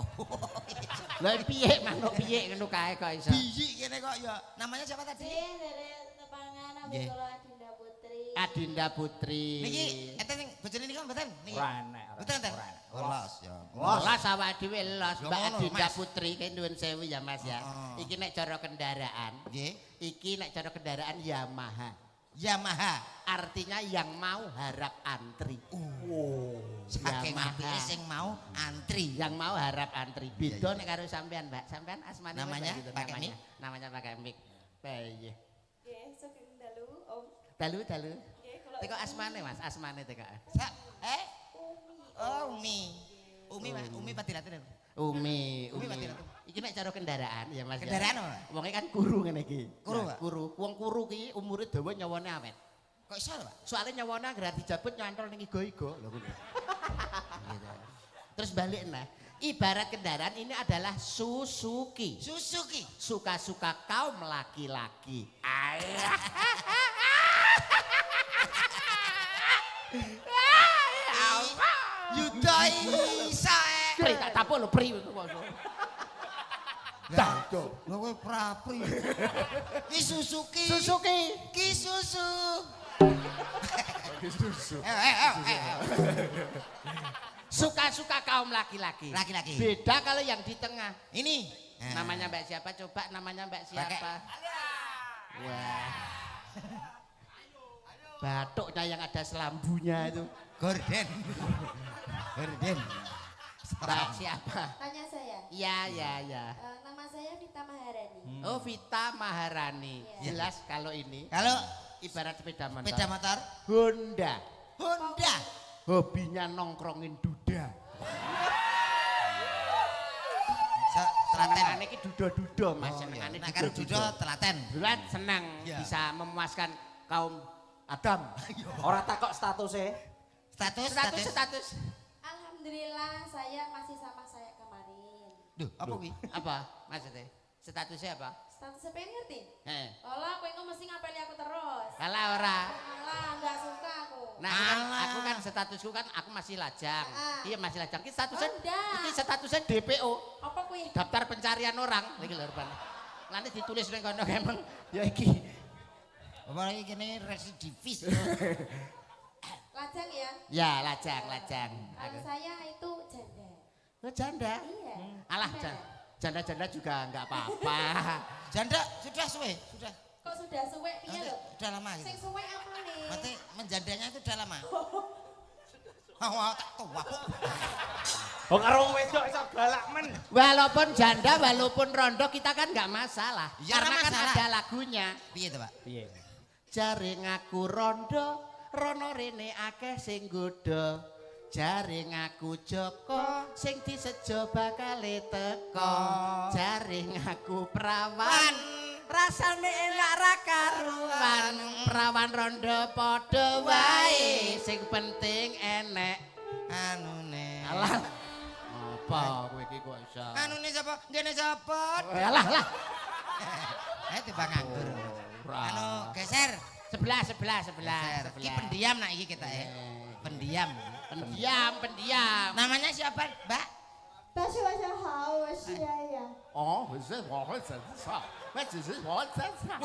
Lah piye manuk piye ngono kae kok iso. biji kene kok ya namanya siapa tadi Dari tepangan Nggih. Abi kula Adinda Putri. Adinda Putri. niki enten sing bojone niku mboten niki Ora enek. mboten enten los ya Los awak dhewe los Ya Mbak ngono, Adinda Mas. Putri kan nuwun sewu ya Mas ya. Heeh. Iki nek cara kendaraan. nggih Iki nek cara kendaraan Yamaha. Yamaha Artinya yang mau harap antri. saking Yamaha. apike sing mau antri Yang mau harap antri. Beda nek karo sampean, Mbak. Sampean asmane Namanya apa gitu pakai namanya? Namanya pakai mic. Piye? Nggih, sugeng dalu Om. Dalu. Nggih, kula Teko asmane Mas, asmane teko. Sa oh Umi Mas Umi Patilatin Umi. Umi mati ratu. Iki nek cara kendaraan ya Mas. ya. Kendaraan apa? Wonge kan kuru ngene iki. Kuru, Nah, Pak? Kuru. Wong kuru ki umure dawa nyawane awet. kok iso lho Pak Soalnya nyawane anggere dijabut nyantol ning igo-igo lho ngono. Gitu. Terus balik nah. Ibarat kendaraan ini adalah Suzuki. Suzuki Suka-suka kaum laki-laki. Yuda isa Pri tak tapuk lho pri. Dado. Lha kowe prapri. Ki Suzuki. Suzuki. Ki susu. Suka-suka kaum laki-laki. Laki-laki. Beda kalau yang di tengah. Ini Namanya Mbak siapa? Coba namanya Mbak siapa? Wah. Batuknya yang ada selambunya itu. Gorden. Gorden. Mbak siapa? tanya saya. Iya. Nama saya Vita Maharani. Oh, Vita Maharani. Iya. Jelas kalau ini Kalau ibarat sepeda motor. sepeda motor Honda. Honda. Hobinya nongkrongin duda. Telaten. Senengane iki duda-duda Mas, Oh, iya. senengane Nah, karo judo telaten. Bulan senang Iya. bisa memuaskan kaum Adam. Ora takok statusnya. Status. Alhamdulillah saya masih sama saya kemarin. Duh, apa kuwi? Apa maksudnya? Statusnya apa? Statusnya pengen ngerti? Heeh. Kowe mesti ngapeli aku terus. Alah ora. Alah, enggak suka aku. Nah, aku kan statusku kan aku masih lajang. Iya masih lajang. Iki statusnya iki statusnya DPO. Apa kuwi? Daftar pencarian orang. Iki lho rupane. Nanti ditulis ning kono emang ya iki. Apa iki kene residivis. Lajang ya? Ya, lajang. Kalau saya itu janda. Oh, janda. Iya. Alah, Gimana? janda-janda juga enggak apa-apa. Janda sudah suwe, sudah. Kok sudah suwe piye lho? Udah lama gitu. Sing suwe apa nih? Berarti menjandanya itu udah lama. Wah, tak tua kok. Oh karo wedok iso galak men. Walaupun janda, walaupun rondo kita kan enggak masalah. Ya, Karena ora kan masalah. ada lagunya. Piye to, Pak? Piye? Jaring aku rondo, rono rene akeh sing godha. Jaring aku Joko, sing disejo bakal teko. Jaring aku perawan, rasane enak ra karuan. Perawan rondo padha wae, sing penting enek Anune. alah. Apa kowe iki kok iso? Anune sapa? Ngene sapa? Alah lah. Tiba nganggur. Ora. Anu geser. Sebelah. Iki pendiam nak iki kita ya. Pendiam. Pendiam. Namanya siapa, Mbak? 大家晚上好，我是丫丫。哦，我真操，我只是我真操。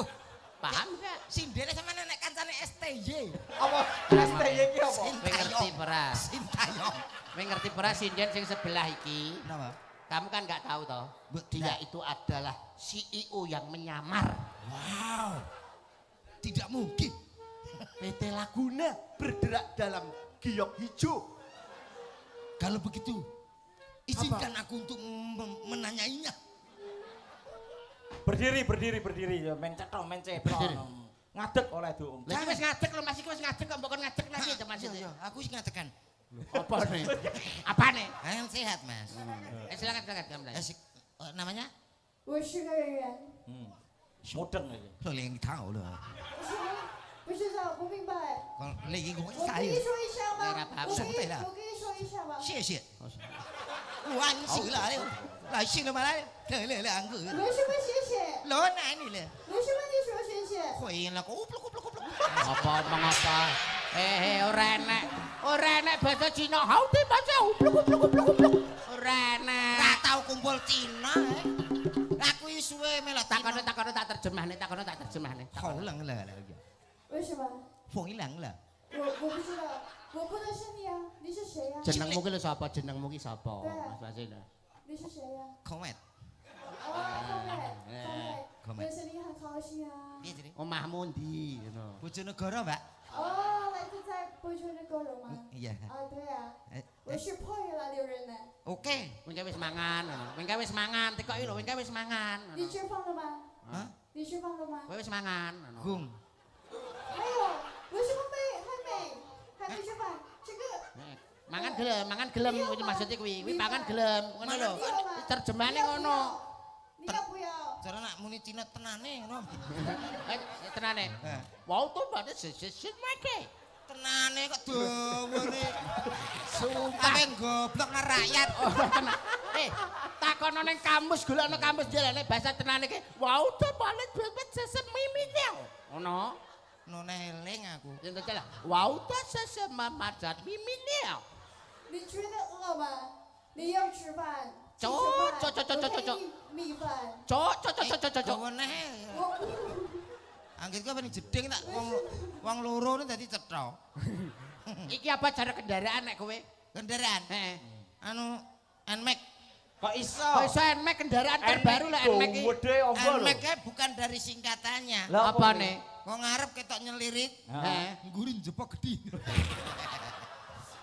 Paham gak? Sindene sama nenek kancane STY. Apa STY iki apa? Kowe ngerti pera? Sintayong. Kowe ngerti pera sinden sing sebelah iki? Kenapa? Kamu kan nggak tahu toh? Dia itu adalah CEO yang menyamar. Wow. Tidak mungkin. PT Laguna bergerak dalam giok hijau. Kalau begitu, izinkan aku untuk menanyainya. Berdiri ya mencetho. Berdiri. Ngadeg oleh Duk. Lagi wis ngadeg lho Mas iki wis ngadeg kok mbok ngadeg lagi to Mas itu. Aku sih ngatekan. Apa nih? Apa nih? Yang sehat, Mas. Silakan kamu lah. Namanya? 我是个人， Mudeng iki. Lo yang tahu lo. 不是的，我不明白。 Kalau lagi gue 我跟你 saya. 说一下吗？ Daerah apa? 我跟你说一下吧。谢谢。完事了，来行了吗？来，来两个。为什么谢谢？老奶你了，为什么你说谢谢？回应了，咕噜咕噜咕噜。 Apa omong apa? Ora enek basa Cina. Hauti baca upluk. Ora enek. Gak tahu kumpul Cina. Aku suwe melok Takono tak terjemahne. Kau hilang lah. 为什么？风hilang lah. 我不知道，我不认识你啊，你是谁呀？ Jenengmu ki lho sapa? Jenengmu ki sapa? Iya. Mas Basile. 你是谁呀？ Komet. 哦，后面，认识你很高兴啊。 Iya jadi. Omahmu ndi ngono. Bojonegoro, Mbak. 哦，来自在波州的高楼吗？ Iya. 啊，对啊， Eh, 我是破越南流人呢。 Oke. Wingke wis mangan ngono. Wingke wis mangan, tekoki lho wingke wis mangan. 你吃饭了吗？ Hah? 你吃饭了吗？ Kowe wis mangan ngono. Gung. 还有，为什么还没吃饭？这个 Mangan gelem kuwi maksudnya kuwi. Kuwi mangan gelem ngono lho. Terjemahane ngono. 你要不要？ Cara nak muni Cina tenane ngono. Tenane. Eh. Wau to bade sesit make. Tenane kok dawane. Sumpah. Ape goblok nang rakyat. Tenang. Takono ning kamus, golekno kamus jalane bahasa tenane ki. Wau to bade sesit mimine. Ngono. None eling aku. Yang terjela. Wau to sesit mamadat mimine. 你觉得饿吗？你要吃饭。走米饭。 Cok. Dawane. Anggit kok ben jeding tak wong loro ne dadi cetha. Iki apa cara kendaraan nek kowe? Kendaraan. Heeh. Anu Nmax. Kok iso? Kok iso NMAX kendaraan terbaru lah NMAX iki. Gede apa lho? Nmax bukan dari singkatannya. Lah, Apa nih? Kok ngarep ketok nyelirit. Heeh. Nggurin jepok gede.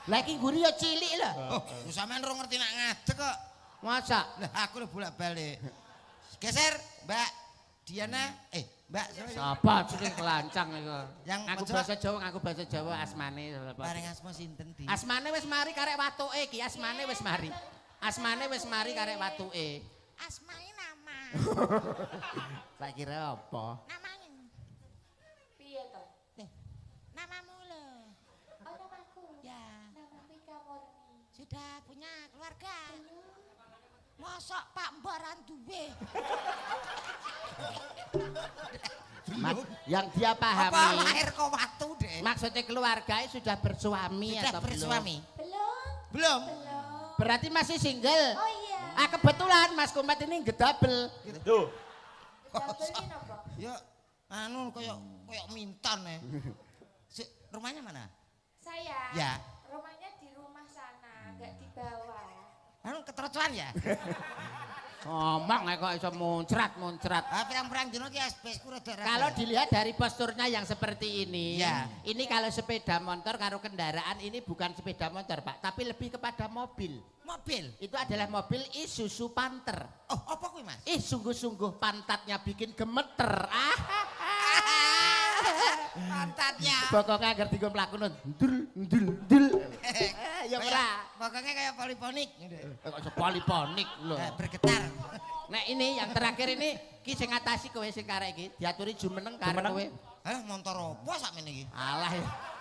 Lah iki guri ya cilik lah. Oh, sampean ora ngerti nak ngadeg kok. Masa? Lah aku lho bolak-balik. Geser, Mbak Diana. Mbak Sapa jeneng kelancang iku? Yang Aku ojo. bahasa Jawa asmane. Bareng asma sinten di? Asmane wis mari karek watuke iki, asmane wis mari. Asmane wis mari karek watuke. Asmane nama. Tak kira apa? Namanya. Piye to? Namamu lho. Oh, namaku. Ya, Namaku Ika Murni. sudah punya keluarga. Masa Pak Mbaran duwe? Yang dia Apa pahami. lahir kok watu, Dek? Maksudnya keluarga sudah bersuami Sudah atau bersuami? Belum. Belum. Belum. Berarti masih single. Oh iya. Ah kebetulan Mas Kumet ini gedabel. Tuh. Double apa? Ya anu koyo mintan ya. Rumahnya mana? Saya. Ya. Rumahnya di rumah sana, enggak di bawah. Anu keterocoan ya? Ngomong kok iso muncrat. Ah pirang-pirang dino ki asbesku rada. Kalau dilihat dari posturnya yang seperti ini, Ya. ini kalau sepeda motor karo kendaraan ini bukan sepeda motor, Pak, tapi lebih kepada mobil. mobil. Itu adalah mobil Isuzu Panther. Oh, apa kuwi, Mas? Sungguh-sungguh pantatnya bikin gemeter. Pantatnya. Pokoknya agar tiga melakukan ndul. Ya ora. Pokoknya kayak poliponik. Kok poliponik lho. Bergetar. Nah ini yang terakhir ini ki sing ngatasi kowe sing karek iki diaturi jumeneng karo kowe. Alah motor apa sakmene iki? Alah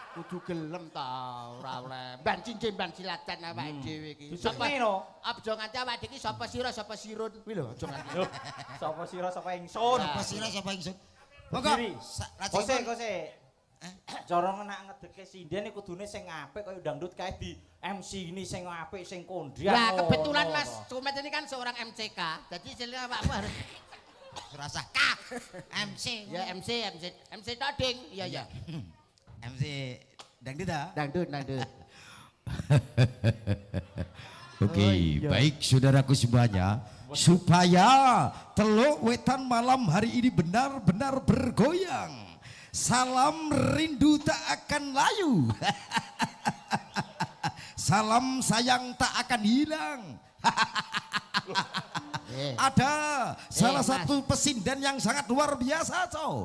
kudu gelem ta ora oleh. Ban cincin ban silatan awake dhewe iki. Sapa no? Aja nganti awake iki sapa sira sapa sirun kuwi lho aja nganti. Sapa sira sapa ingsun? Apa sira sapa ingsun? Monggo. Diri. Kose. Cara nak ngedeke sinden iku kudune sing apik kaya dangdut kae di MC ini sing apik sing kondang. Lah kebetulan Mas Kumet ini kan seorang MCK. Jadi istilahnya awakmu harus Serasa K. MC. ya MC toding. Iya. MC dangdut ah. Dangdut. Oke, baik saudaraku semuanya, supaya Teluk Wetan malam hari ini benar-benar bergoyang. Salam rindu tak akan layu. Salam sayang tak akan hilang. Ada salah Mas. satu pesinden yang sangat luar biasa, cow.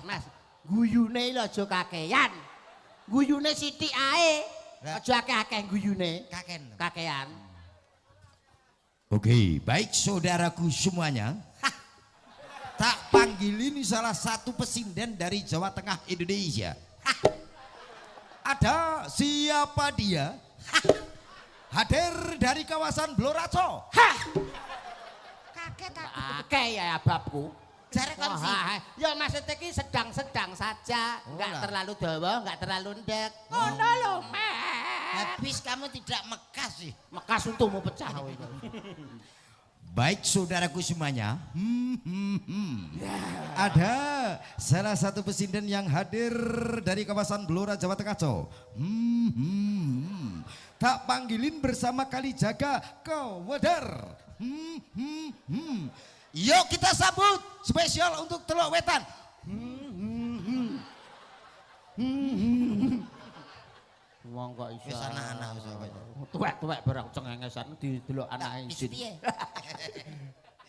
Mas, guyune lho aja kakean. Guyune sithik ae. Aja akeh-akeh guyune. Kakean. Oke, baik saudaraku semuanya. Tak panggilin salah satu pesinden dari Jawa Tengah Indonesia. Ada siapa dia? Hadir dari kawasan Bloraco. Kaget aku. Akeh ya babku. Jare kon sih. Ya maksudnya ki sedang-sedang saja, enggak lah. terlalu dawa, enggak terlalu ndek. Ngono lho, Mas. Habis kamu tidak mekas sih. Mekas untukmu pecah. Baik saudaraku semuanya. Ada salah satu pesinden yang hadir dari kawasan Blora Jawa Tengah, cow. Tak panggilin bersama Kalijaga Kowedar. Yuk kita sambut spesial untuk Teluk Wetan. Wong kok iso. Wis anak-anak wis apa. Tuwek-tuwek barang cengengesan didelok anake Wis isin. piye?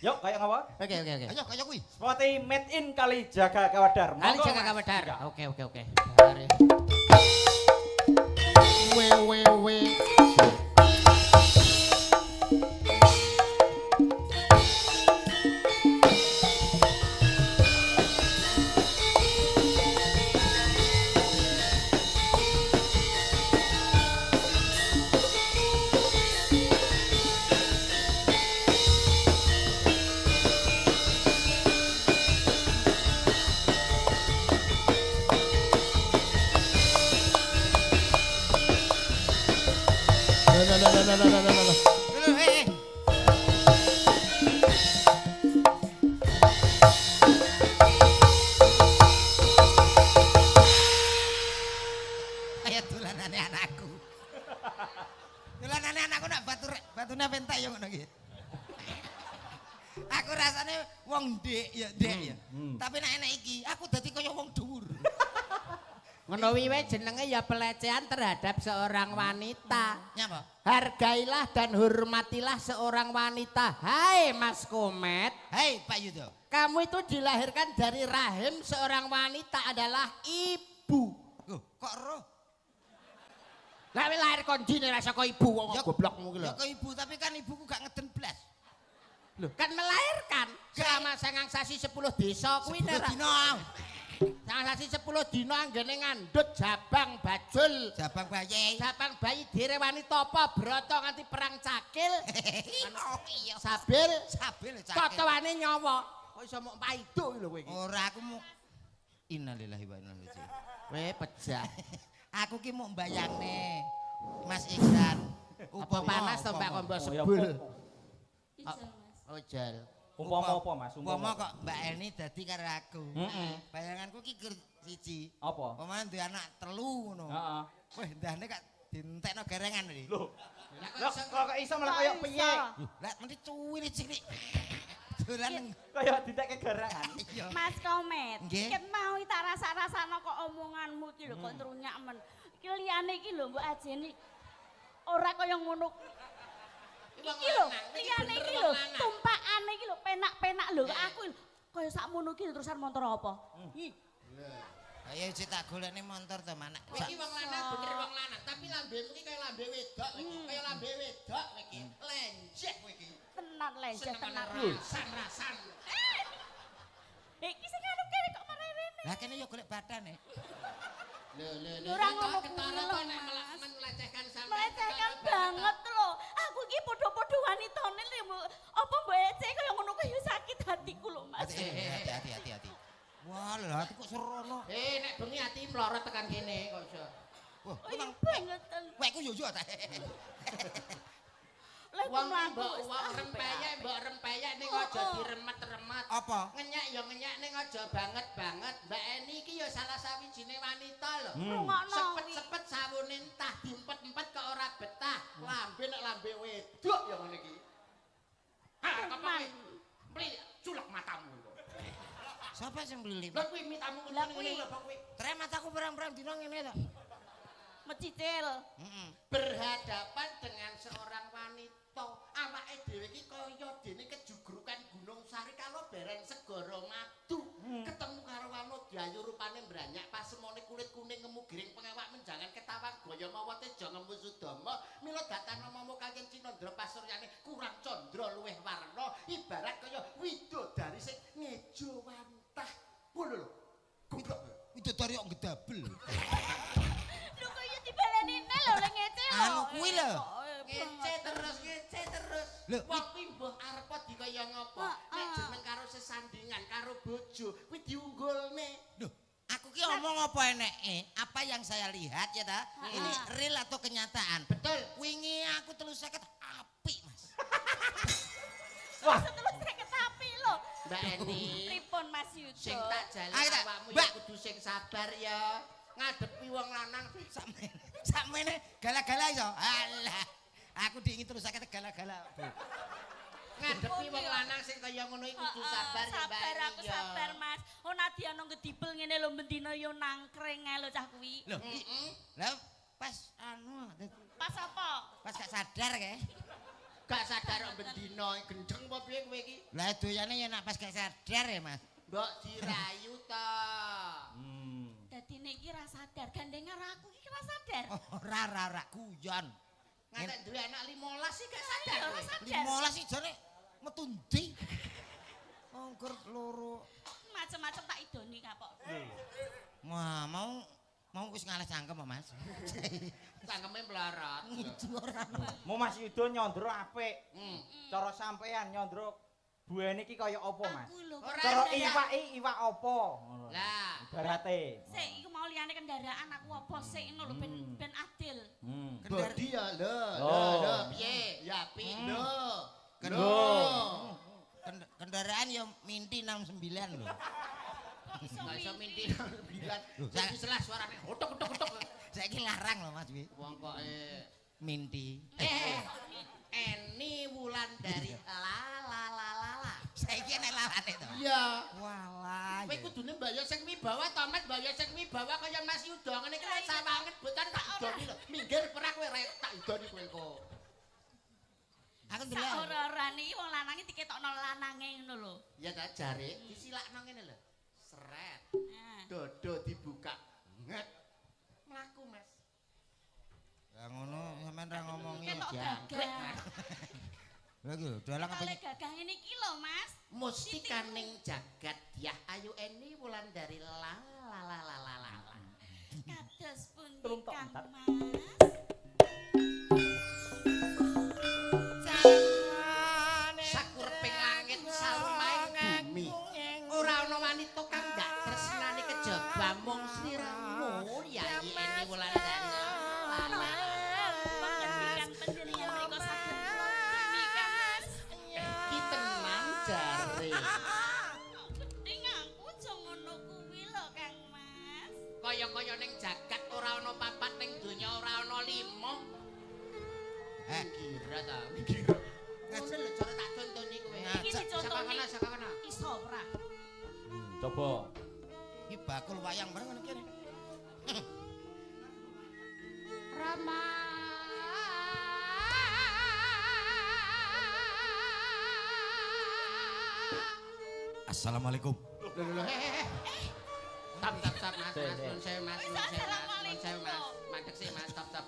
Yuk kayak ngapa? Oke. Ayo kaya kuwi. Seperti made in Kalijaga Kawadar. Kali Monggo, jaga Mas. kabar. Iya. Oke. Mari. We. Kayak dolanane anakku. Dolanane anakku nak batune pentak ya ngono iki. Aku rasane wong ndek ya. Tapi nek enek iki aku dadi kaya wong dhuwur. Ngono wiwe jenenge ya pelecehan terhadap seorang wanita. Nyapa? Hargailah dan hormatilah seorang wanita. Hai Mas Komet, Hei Pak Yudo. kamu itu dilahirkan dari rahim seorang wanita adalah ibu. Loh, kok roh? Lah wis lahir kon dine ra saka ibu wong Ya, goblokmu ki lho. Ya ke ibu tapi kan ibuku gak ngeden blas. Lho, kan melahirkan selama sangang sasi 10 desa kuwi ora. Dino. Sasi 10 dina anggene ngandhut jabang bajul. Jabang bayi. Jabang bayi direwani tapa brata nganti perang cakil. Iya. Sabil Sabil cakil. totoane nyawa. Kok iso mok paido lho kowe iki. Ora aku mau Innalillahi wa inna ilaihi raji'un. Kowe pejah. Aku ki mau mbayangne Mas Iksan. Apa panas to Mbak Kombo Oh, ya, sebul. Ijel, Mas. Ojal. Umpama apa Mas? Umpama kok Mbak Eni dadi karo aku. Bayanganku ki siji. Apa? Pemain duwe anak telu ngono. Heeh. Wih, ndahne kak dientekno gerengan iki. Lho. Kok iso malah kaya piye? Lah mesti cuwil cilik. Dolan Kaya ditekke garangan. iya. Mas Komet, Nggih. ket mau tak rasa-rasano kok omonganmu iki lho kok trunyak men. Iki liyane iki lho Mbok Ajeni ora kaya ngono. Iki lho, liyane iki lho, tumpakane iki lho penak-penak lho. Aku kaya sakmono iki terusan motor apa? Ayo cek tak golekne montor to, Manak. Iki wong lanang bener wong lanang, tapi lambemu iki kaya lambe wedok iki. Kaya lambe wedok iki. Lenjek kowe iki. Tenan lenjeh tenan. Rasan-rasan. Iki sing anu kene kok marene. Lah kene yo golek batane. Lho Ora ngono ketara kuwi to lho, nek Mas. melecehkan sampean. Melecehkan banget lho. Aku iki padha-padha wanitane lho, Mbok. Apa Mbok Ece kaya ngono kaya sakit hatiku lho, Mas. Hati-hati. Wah, lho hati kok serono. Nek bengi ati mlorot tekan kene kok iso. Wah, Oh, iya bangetan. wekku yo yo ta. Lah Wong mlaku wis mbok sampe. rempeyek ning aja diremet-remet. Apa? Ngenyak ya ngenyak ning aja banget-banget. Mbak Eni iki ya salah sawijine wanita lho. Rungokno. Sepet-sepet sawune entah diempet-empet kok ora betah. Lambe nek lambe wedok ya ngene iki. Ha, Tenan. Mli culak matamu kok. Sapa sing mlili? Lah kuwi mitamu Lah ngene kuwi. lho kok kuwi. Tre mataku perang-perang dina ngene to. Mecicil. Berhadapan dengan seorang wanita awake dhewe iki kaya dene kejugrukan Gunung Sari kalau beren segara madu ketemu karo wanita ayu rupane mbranyak pasemone kulit kuning ngemu giring pengawak menjangan ketawang gaya mawa teja ngemu sudama mila datang momo Kanjeng Cinandra pasuryane kurang candra luweh warna ibarat kaya widodari sing ngejo wantah ngono lho goblok Widodari kok gedabel. Lho kaya dibaleni lho lek ngece lho. Anu kuwi lho. ngece terus Lho, wong kuwi mbah arep dikaya ngapa nek jeneng karo sesandingan karo bojo kuwi diunggulne Loh, aku ki omong apa eneke? Apa yang saya lihat ya ta? Ini real atau kenyataan? betul Wingi aku 350 apik, Mas. Wah, terus seket api lho. Mbak Eni Pripun Mas Yudo? sing tak jaluk Ayo, tak, awakmu ya Mbak. kudu sing sabar ya ngadepi wong lanang Sakmene gala-gala iso. Alah. Aku diingin terus sakit gala-gala. Bu. ngadepi wong lanang sing kaya ngono iki kudu sabar ya Mbak Sabar Eni aku ya. sabar Mas. Oh Nadia nang gedibel ngene lho bendina yo nangkring ae lho cah kuwi. Loh, lah pas anu Pas apa? pas gak sadar kae. Gak sadar kok bendina gendeng apa piye kowe iki Lah doyane ya nak pas gak sadar ya, Mas. mbok dirayu ta Dadine iki ra sadar, gandeng karo aku iki ra sadar. Ora guyon. ngantek duwe anak 15 sih gak sadar Iya, kowe. ra sadar. 15 sih jane metu ndi? Ongkur loro. Macem-macem tak idoni kapok. Wah, mau wis ngalah cangkem kok, Mas. Cangkeme melarat Itu ora. Mau Mas Yudo nyondro apik. Hmm. Cara sampean nyondro buene iki kaya apa, Mas? Aku lho. Ora Cara ada ya. iwak apa? Ngono. Lah Ibarate. Sik iku mau liyane kendaraan aku apa sik ngono lho ben adil. bodi ya lho Oh. piye ya pi lho Kendaraan ya Minti 69 lho. Gak iso minti bilang. Jadi selah suarane utuk. Saiki larang lho Mas kuwi. Wong kok Minti. Eni Wulandari la. Saiki enek larane to. Iya. Walah. Kowe kudune mbayar sing wibawa Tomet mbayar sing wibawa kaya Mas Yudo ngene iki wis sawanget bocan tak idoni lho. Minggir pernah kowe rek tak idoni kowe kok. Aku Sak ndelok. ora-orane iki wong lanange diketokno lanange ngono lho. Ya tak jare disilakno ngene lho. Seret. Nah. Dodo dibuka. Nget. Mlaku Mas. Lah ngono sampean ra ngomongi Ketok jangkrik. gagah. Lha iki dalang apa Kale gagah ngene iki lho Mas. Mustikaning jagat Dyah Ayu Eni Wulandari la. Kados pundi Kang Mas? Sakurping langit salumaing bumi. Ora ana wanita kang ndak tresnani kejaba mung sliramu Yayi Eni Wulandari. Panjenengan mriko saged bumi Kang Mas. Ki tenan jare. Gedeng aku aja ngono kuwi lho Kang Mas. Kaya-kaya ning jagat ora ana papat ning donya ora ana lima. Kira ta. Kira. Ngono lho cara tak contoni kowe. Iki dicontoni. Saka kana. Iso ora? Coba. Iki bakul wayang bareng ngene kene. Rama. Assalamualaikum. Lho. Tap Mas. Nun sewu Mas. Mandek sih Mas. Tap.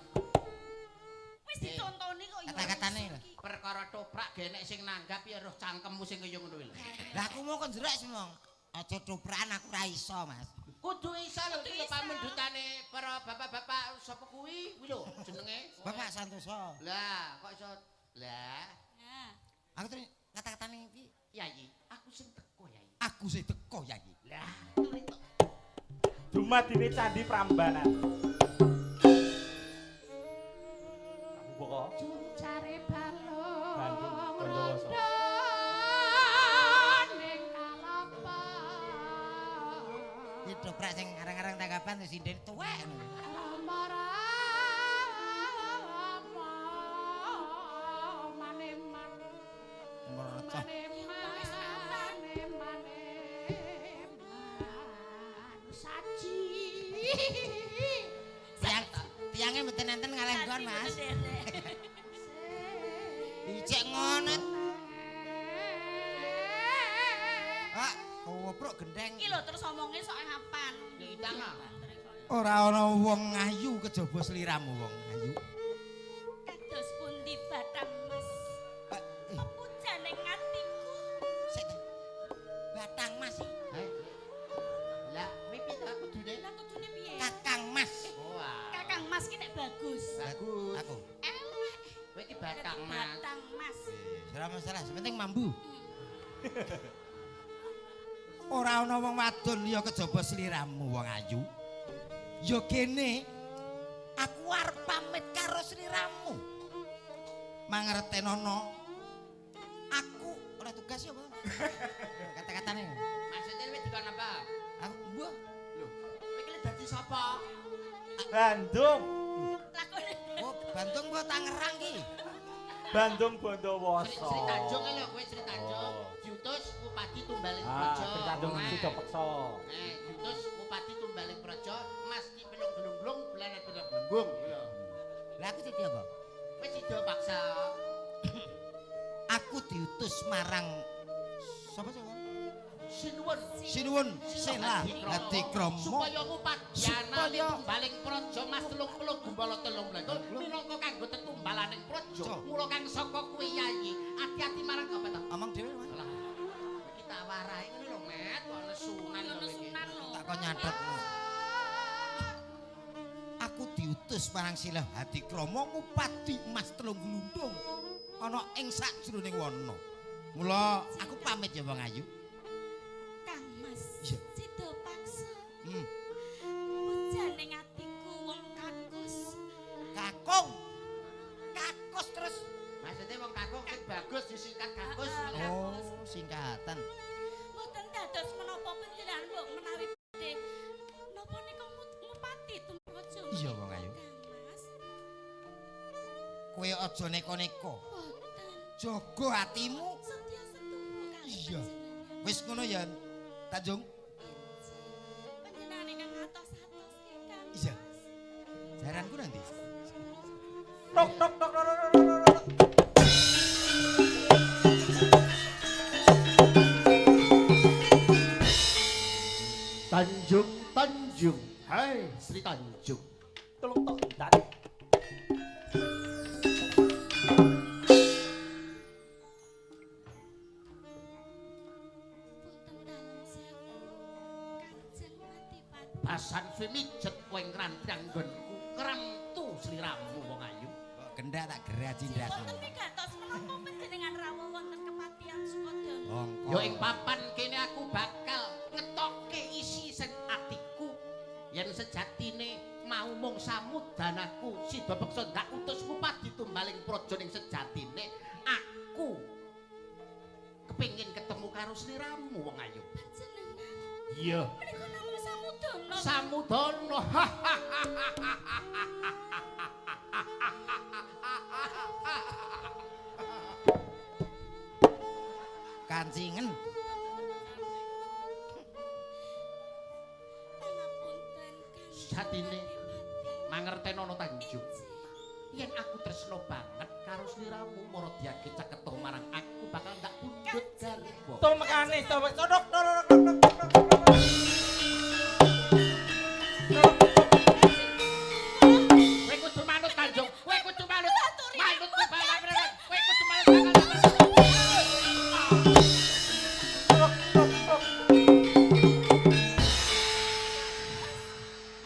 Wis dicontoni kok ya. Kata-katane lho. Perkara toprak genek sing nanggap ya roh cangkemmu sing kaya ngono kuwi lho. Lah aku mau kon jerak sih mong. Aja doprakan aku ra iso, Mas. Kudu iso lho iki lho pamendutane para bapak-bapak sapa kuwi lho jenenge. Bapak Santoso. Lah, kok iso? Lah, Nah, Aku terus kata-katane iki. Yayi, aku sing teko Yayi. Aku sing teko Yayi. Lah, turit tok. Dumadine Candi Prambanan. Aku kok Cari balon. Bandung Bondowoso. Ning kalapa. Iki doprak sing arang-arang tanggapan terus sinden tuwek. Mercah. Tiangnya mboten enten ngalih kon, Mas. Ijek ngono. Ah, koprok gendeng. iki lho terus omongnya sok hapan. Ditang ah. Ora ana wong ayu kejaba sliramu wong ayu. Kados pundi Bathang Mas? Pujane ngatiku. Sik. Bathang Mas. Lah, pipi ta kudune? Lah kudune piye? Kakang Mas. Wah. Kakang Mas ki nek bagus. Bagus. Aku. Elek. Kowe iki batang Mas. Bathang Mas. Ora masalah, sepenting mambu. Ora ana wong wadon liya kejaba sliramu wong ayu. Ya kene aku arep pamit karo sliramu. Mangertenono aku ora tugas ya, Bang. Kata-katane. Maksudnya kowe dikon apa? Aku mbah Lho, kowe iki dadi sapa? Bandung. Lakone. oh Bandung mbah Tangerang ki. Bandung Bondowoso. Sri Tanjung lho, kowe Sri Tanjung. Oh. Diutus Bupati Tumbaling Ah, Praja. Bandung Sido Peksa. Diutus Bupati Tumbaling Praja, Mas ki pelung glung-glung, blanet belung-belung lho. Lah aku dadi apa? Kowe sida paksa. Aku diutus marang sapa sih? Sinuwun. Sinuwun Sela Hadikrama supaya ngupadyana Supaya- Tumbaling Praja Mas 30 gumbala 13 minangka kanggo tetumbalaning praja. Mula kang saka kuwi Yayi, ati-ati marang apa ta? omong dhewe Mas. Lah, iki tak warai ngene lho, Met, kok nesunan lho iki. Nesunan lho. Tak kok nyatet. Aku diutus marang Sela Hadikrama ngupadi emas 3 glundung ana ing sakjroning wana. Mula aku pamit ya Bang Ayu. Kang Mas. Iya. Sido paksa. Hmm. Pujane ngatiku wong kakus. Kakung. Kakus terus. Maksudnya wong kakung sing bagus disingkat kakus. Oh, singkatan. Mboten dados menapa panjenengan mbok menawi badhe napa nika ngupati tumraja. Iya, Bang Ayu. Kang Mas. Kowe aja neko-neko. Boten. Jaga atimu. Setya setuju Kang. Iya. Wis ngono ya, Tanjung. Panjenengan ingkang atos-atos ki Kang. Iya. Jaranku nanti. Tok tok tok tok tok tok, tok. Tanjung, hai Sri Tanjung. Telung tok endat. suwe mijet kowe ngrantang nggonku kramtu sliramu wong ayu. Kok gendak tak gerah cindraku. Mboten gantos menapa panjenengan rawuh wonten kepatihan Sukodana. Mongko. Yo ing papan kene aku bakal ngetokke isi sing atiku yen sejatine mau mung samudanaku Sida Beksa ndak utus Bupati Tumbaling Praja ning sejatine aku kepengin ketemu karo sliramu wong ayu. Panjenengan Iya. menika namung Samudana. Samudana. Kancingen. Pangapunten Satine mangertenono Tanjung. Yen aku tresno banget karo sliramu Maradiake caketa marang aku bakal ndak pundhut garwa. To mekane to codok. Kowe kudu manut Tanjung. Kowe kudu manut. Manut kowe bakal mrene. Kowe kudu manut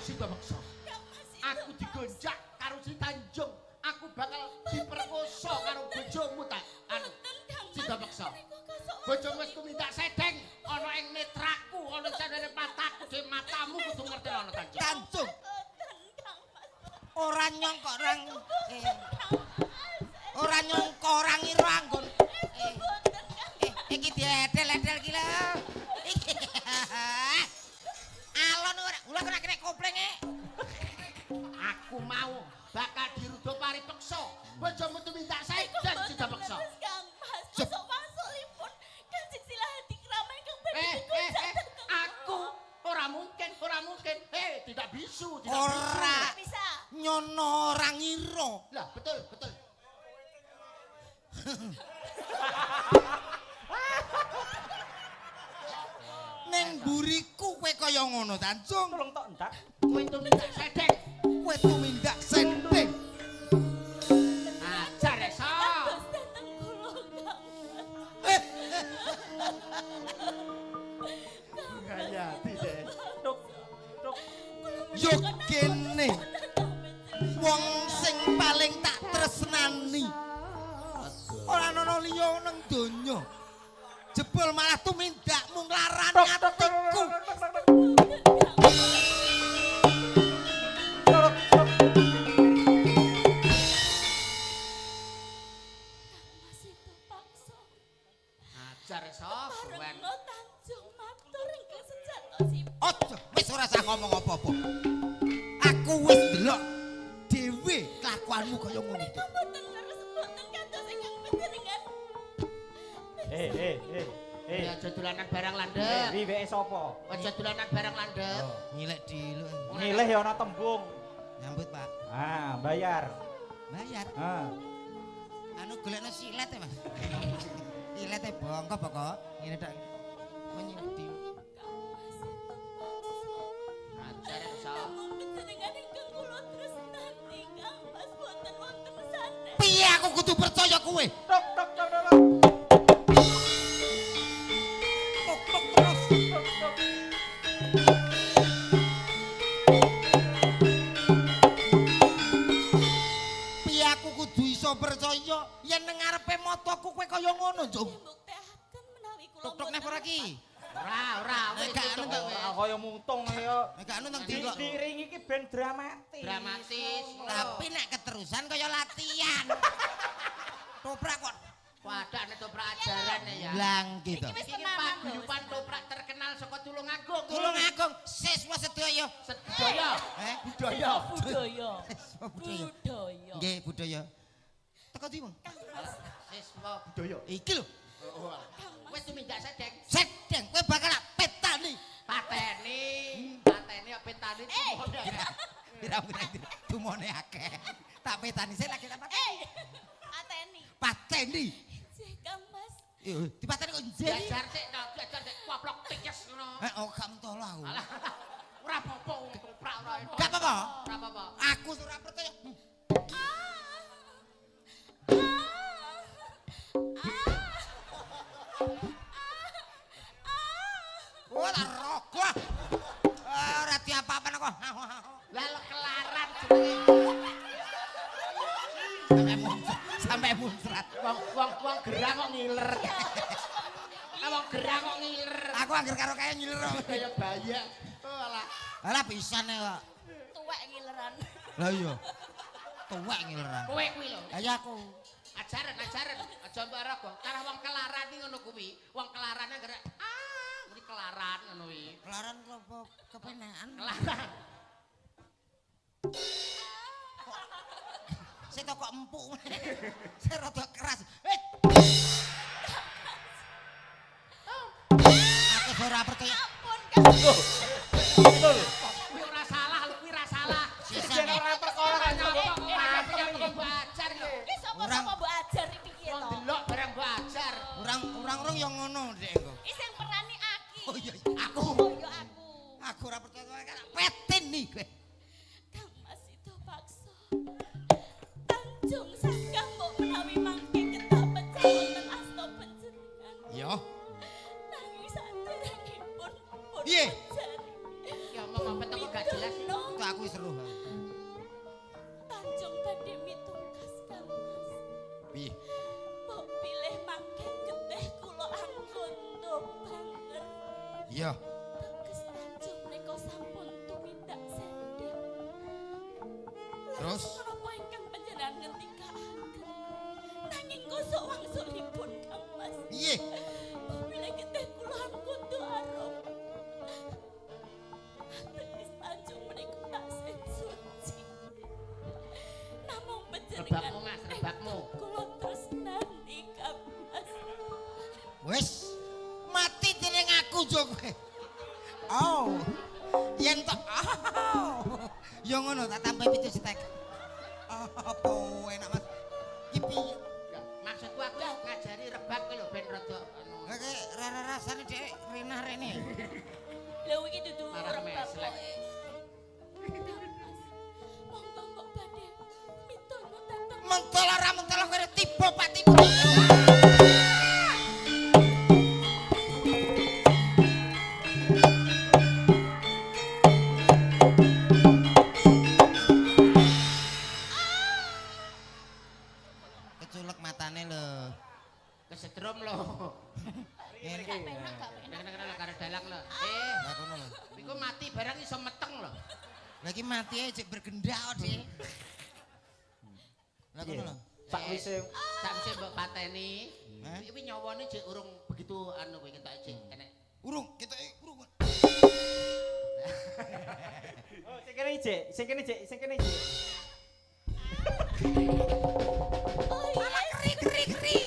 Sida Beksa. Aku digonjak karo si Tanjung. Aku bakal diperkosa karo bojomu ta. Anu, Sida Beksa. Bojomu wis kumindak sedeng ana ing netraku, ana sadere mataku, dhewe matamu kudu ngerti ana Tanjung. Kancung. Ora nyongkok rang. Ora nyongkok orang ira anggon. Iki diedel-edel ki lho. Alon ora, ula kena kena koplenge. Aku mau bakal dirudo paripeksa. Bojomu tumindak sedeng Sida Beksa. Kang Mas, besok wangsulipun Kanjeng Silahati Krama ingkang badhe digonjak. Aku ora mungkin. Tidak bisu, tidak Ora Bisa. nyono orang ira. Lah, betul. Ning buriku kowe kaya ngono, Tanjung. Tolong tok endak. Kowe tumindak sedeng. Kowe tumindak senteng. Ajar esa. Terus dateng kula Kang. Gayati deh. Tuk. Yo kene. Wong sing paling tak tresnani. Ora ana liya nang donya. Jebul malah tumindakmu nglarani atiku. Masih terpaksa. Ajar esa, suwen. Parengno Tanjung matur ingkang sejatosipun. Aja, wis ora usah ngomong apa-apa. Aku wis delok dhewe kelakuanmu kaya ngono iki. Mboten terus mboten kados ingkang panjenengan. Ya aja dolanan barang landep. Riweke sapa? Aja dolanan barang landep. Nyilek diluk. Milih ya ana tembung. Nyambut, Pak. Ah, bayar. Bayar. Ah. Anu golekno silet ya, Mas. Silete bongko pokok. Ngene tok. Menyilek diluk. Ajar esa. Namun panjenengan ingkang kula tresnani Kang Mas boten wonten sanes. Piye aku kudu percaya kowe? Tok. Tok terus. Piye aku kudu iso percaya yen nang ngarepe mataku kowe kaya ngono, Jung? Mbukteaken menawi kula Tok-tok nek ora ki. Ora, wis Gak anu to, Ora kaya muntung ya. Nek gak anu nang dilok. Diiringi iki ben dramatis. dramatis. Tapi nek keterusan kaya latihan. Toprak kok Wadah nek toprak ajaran ya. blang gitu. Wis Iki tenanan lho, paguyuban toprak terkenal saka Tulungagung. Tulungagung siswa sedaya. Sedaya. Budaya. budaya. Siswa budaya. Budaya. Nggih, budaya. Teko ndi, Wong? Siswa budaya. Iki lho. Wis tumindak sedeng. Sedeng kowe bakal petani. Pateni apa petani tumone. Pirang-pirang tumone akeh. Tak petani sik lagi tak pateni. Ateni. Pateni. Jeh Kang Mas. Dipateni kok njeri. Belajar sik, belajar sik kuaplok tikes ngono. Oh, gak mentolo aku. Alah. Ora apa-apa wong toprak ora enak. Gak apa-apa. Ora apa-apa. Aku ora percaya. Ora rogo. Ora diapa-apane kok. Sampai muncrat. Wong gerah kok ngiler. Wong gerah kok ngiler. Aku angger karo kaya ngiler. Kaya bayak. Oh alah. Alah pisane kok. Tuwek ngileran. Lah iya. Tuwek ngileran. Kowe kuwi lho. Lah ya aku. Ajaran. Aja mbok raga. Karena wong kelaran iki ngono kuwi. Wong kelarane gerak muni kelaran ngono kuwi. Kelaran apa kepenekan? Kelaran. Saya tau kok empuk. Saya rada keras. Aku ora percaya. Ampun, Kang. Kuwi ora salah lho, kuwi ora salah. Sisa ora perkara kan nyapa mbok ajar lho. Ki sapa-sapa mbok ajar iki piye Wong to? delok barang mbok ajar. Urang-urang yang ngono Dek engko. Iki sing perani Aki. Oh iya, aku. Oh iya aku. Aku ora percaya kan petin nih kowe. Kang Mas itu paksa. Tanjung Sangkang mbok menawi mangke ketah pecah wonten asta panjenengan. Yo. Nanging saderengipun pun Piye? jari. Ya omong apa kok gak jelas. Itu aku seru. Tanjung badhe mitungkas Kang Mas. Piye? Mbok pilih mangke getih kula angkondo banget. Iya. Teges Tanjung menika sampun tumindak sendek. Terus? Menapa ingkang panjenengan ngendikaaken? Nanging kosok wangsulipun Kang Mas. Piye? Bila getih kula angkondo arum. Teges Tanjung menika taksih suci. Namung panjenengan Rebakmu Mas, rebakmu. kula tresnani Kang Mas. Wes mati dening aku jo kowe. Oh. Yen to. Oh. Ya ngono tak tambah 7 stek. Apa enak Mas. Iki piye? Maksudku aku ngajari rebak lho ben rada anu. Lah kayak rasane dhek renah rene. Lha iki dudu Marah rebab meslek. kowe. Monggo mbok badhe mitono dateng. Mentol ora mentol kowe tiba Pak tiba. Keculek matane lho. Kesetrum lho. Ngene Gak penak, gak penak. Kena karo dalang lho. Lah kono lho. Iku mati barang iso meteng lho. Lagi mati ae cek bergendak Dik. Lah kono lho. Sak wise Sakwise mbok pateni, Hah? iki nyawane jek urung begitu anu kowe ketok jek enek. Urung kita urung. Oh, sing kene ijik, sing kene ijik, sing kene ijik. Oh iya. Keri.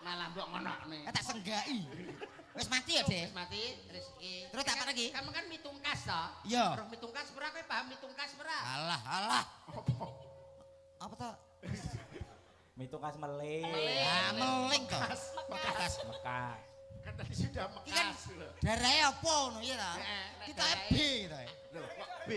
Malah mbok ngonokne. Tak senggai. Wis mati ya, Dik? Wis mati terus iki. Terus apa lagi? Kamu kan mitungkas to? Iya. Roh mitungkas ora kowe paham mitungkas ora? Alah. Apa to? Mitungkas melih. Ah, meling to. Mekas. Mekas. Kan tadi sudah Iki kan mekas lho. darahe apa ngono ya ta? Heeh, nek Kita darahe- B to. Lho, kok B?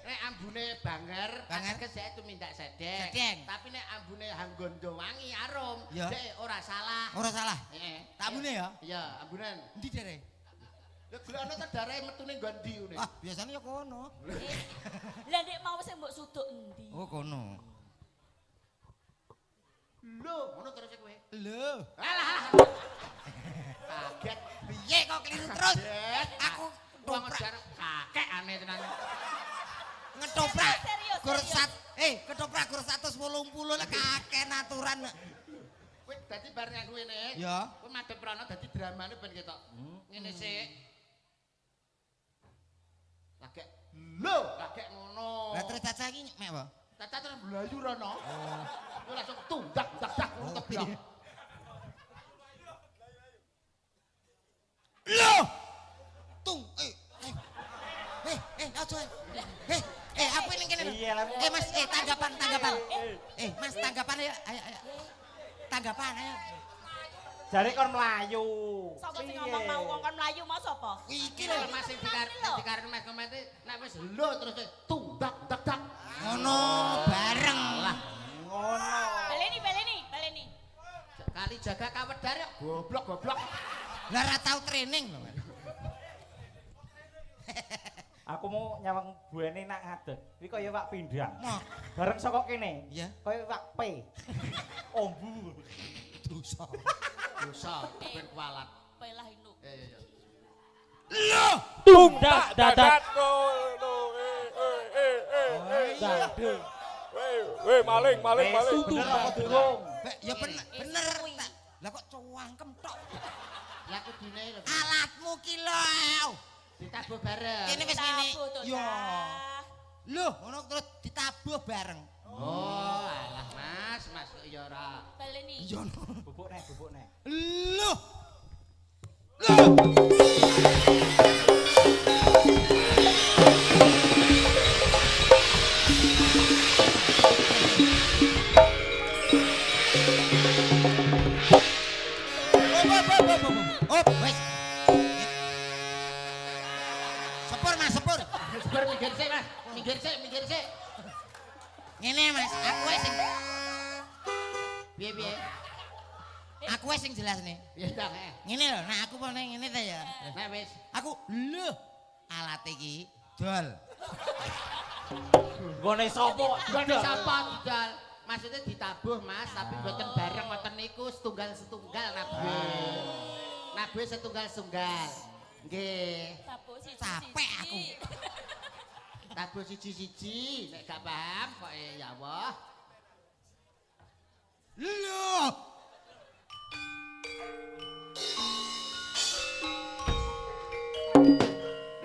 Nek ambune banger, Banger. kesek tumindak sedek. Sedeng. Tapi nek ambune hanggondo wangi arum, Ya. dek ora salah. Ora salah. Heeh. Tambune ya? Iya, ambunan. Endi dare? Lha golekno ta darahe metune nggon ndi ngene. Ah, biasanya ya kono. Lah nek mau sing mbok suduk endi? Oh, kono. Lho, ngono terus kowe. Lho. Alah. Kaget. Piye kok keliru terus? Kaget. Aku wong ketoprak. jar kakek aneh tenan. Ngetoprak. Serius, Gur serius. sat ketoprak gur 180 lah kakek aturan. Kowe dadi bareng aku ngene. Ya. Kowe madhep rono dadi dramane ben ketok. Ngene sik. Lagek. Lho, lagek ngono. Lah terus caca iki mek apa? Tata terus mlayu rono. Kowe langsung tundak dak ngono keblok. Loh. Tung, aja. Apa ini kene? Iya lah. Mas, tanggapan. Mas, tanggapan ayo. Tanggapan ayo. Jare kon mlayu. Sapa sing ngomong mau wong kon mlayu mau sapa? Iki Lho lho. Mas sing dikarep Mas komente nek wis lho terus tundak dak. Ngono bareng. Lah. Ngono. Baleni. Kali jaga kawedar ya goblok. Lah ora tau training lho. Aku mau nyawang buene nak ngadeg. Iki kaya Pak Pindang. Nah, Bareng saka kene. iya. Kaya Pak P. Ombu. Dosa. Dosa ben kualat. Pelah induk. Iya. Loh. Tumdak dadat. Dadah. Weh, maling. Bener apa durung? Ya bener. Lah kok cowangkem tok. Lah kudune lho. Alatmu ki lho. Ditabuh bareng. Kene wis ngene. Ya. Loh, ngono terus ditabuh bareng. Oh, alah Mas kok ya ora. Baleni. Iya. Bubuk nek. Loh. Loh. Oh, wes. Sepur Mas, sepur. Sebar minggir sik Mas. Minggir sik. Ngene Mas, aku wes sing Piye? aku wes sing jelas nih. Piye ta Ngene lho, nah aku mau ngene ta ya. Nah wis. Aku lho alat iki dol. Gone sapa? Gone sapa didal? Maksudnya ditabuh Mas, tapi mboten bareng ngoten niku setunggal-setunggal nabuh. Nabuh setunggal-setunggal. Nggih. Tabuh siji. Capek aku. Tabuh siji-siji, nek gak paham kok ya Allah. Lho.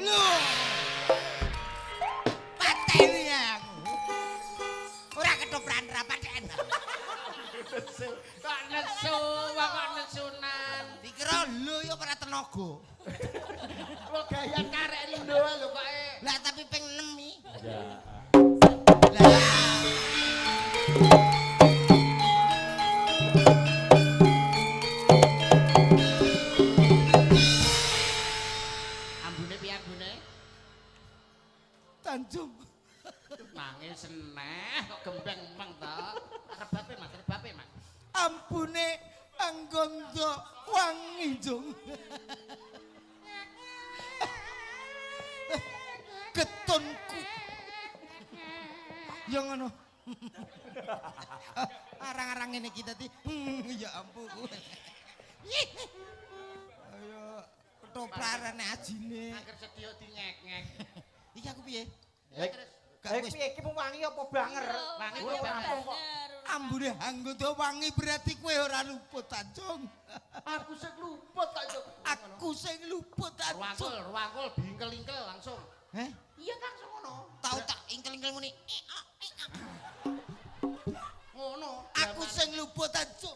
Lho. Pateni aku. Ora ketoprak rapaten. Kok nesu, kok nesunan. Dikira lho ya ora tenaga. Kok gaya karek lho lho kok. Lah tapi ping 6 iki. Ya. Lah. Ambune piye ambune? Tanjung. Nangis seneh kok gembeng meng to. Rebape Mas. Ampune anggondo wangi jung. Ketonku. Ya ngono. Arang-arang ngene iki tadi. Ya ampun. Ayo ketoprarane ajine. Angger sedya dingek-ngek. Iki aku piye? Eh piye iki mung wangi apa banger? Wangi Ora apa banger? rampung kok. Ambune anggondo wangi berarti kowe ora luput Tanjung. Aku sing luput tak Cuk. Aku sing luput Tanjung. Ruangkul bingkel-ingkel langsung. Heh? Iya langsung ngono. Tau tak ingkel-ingkel muni. Ngono. Aku sing luput Tanjung.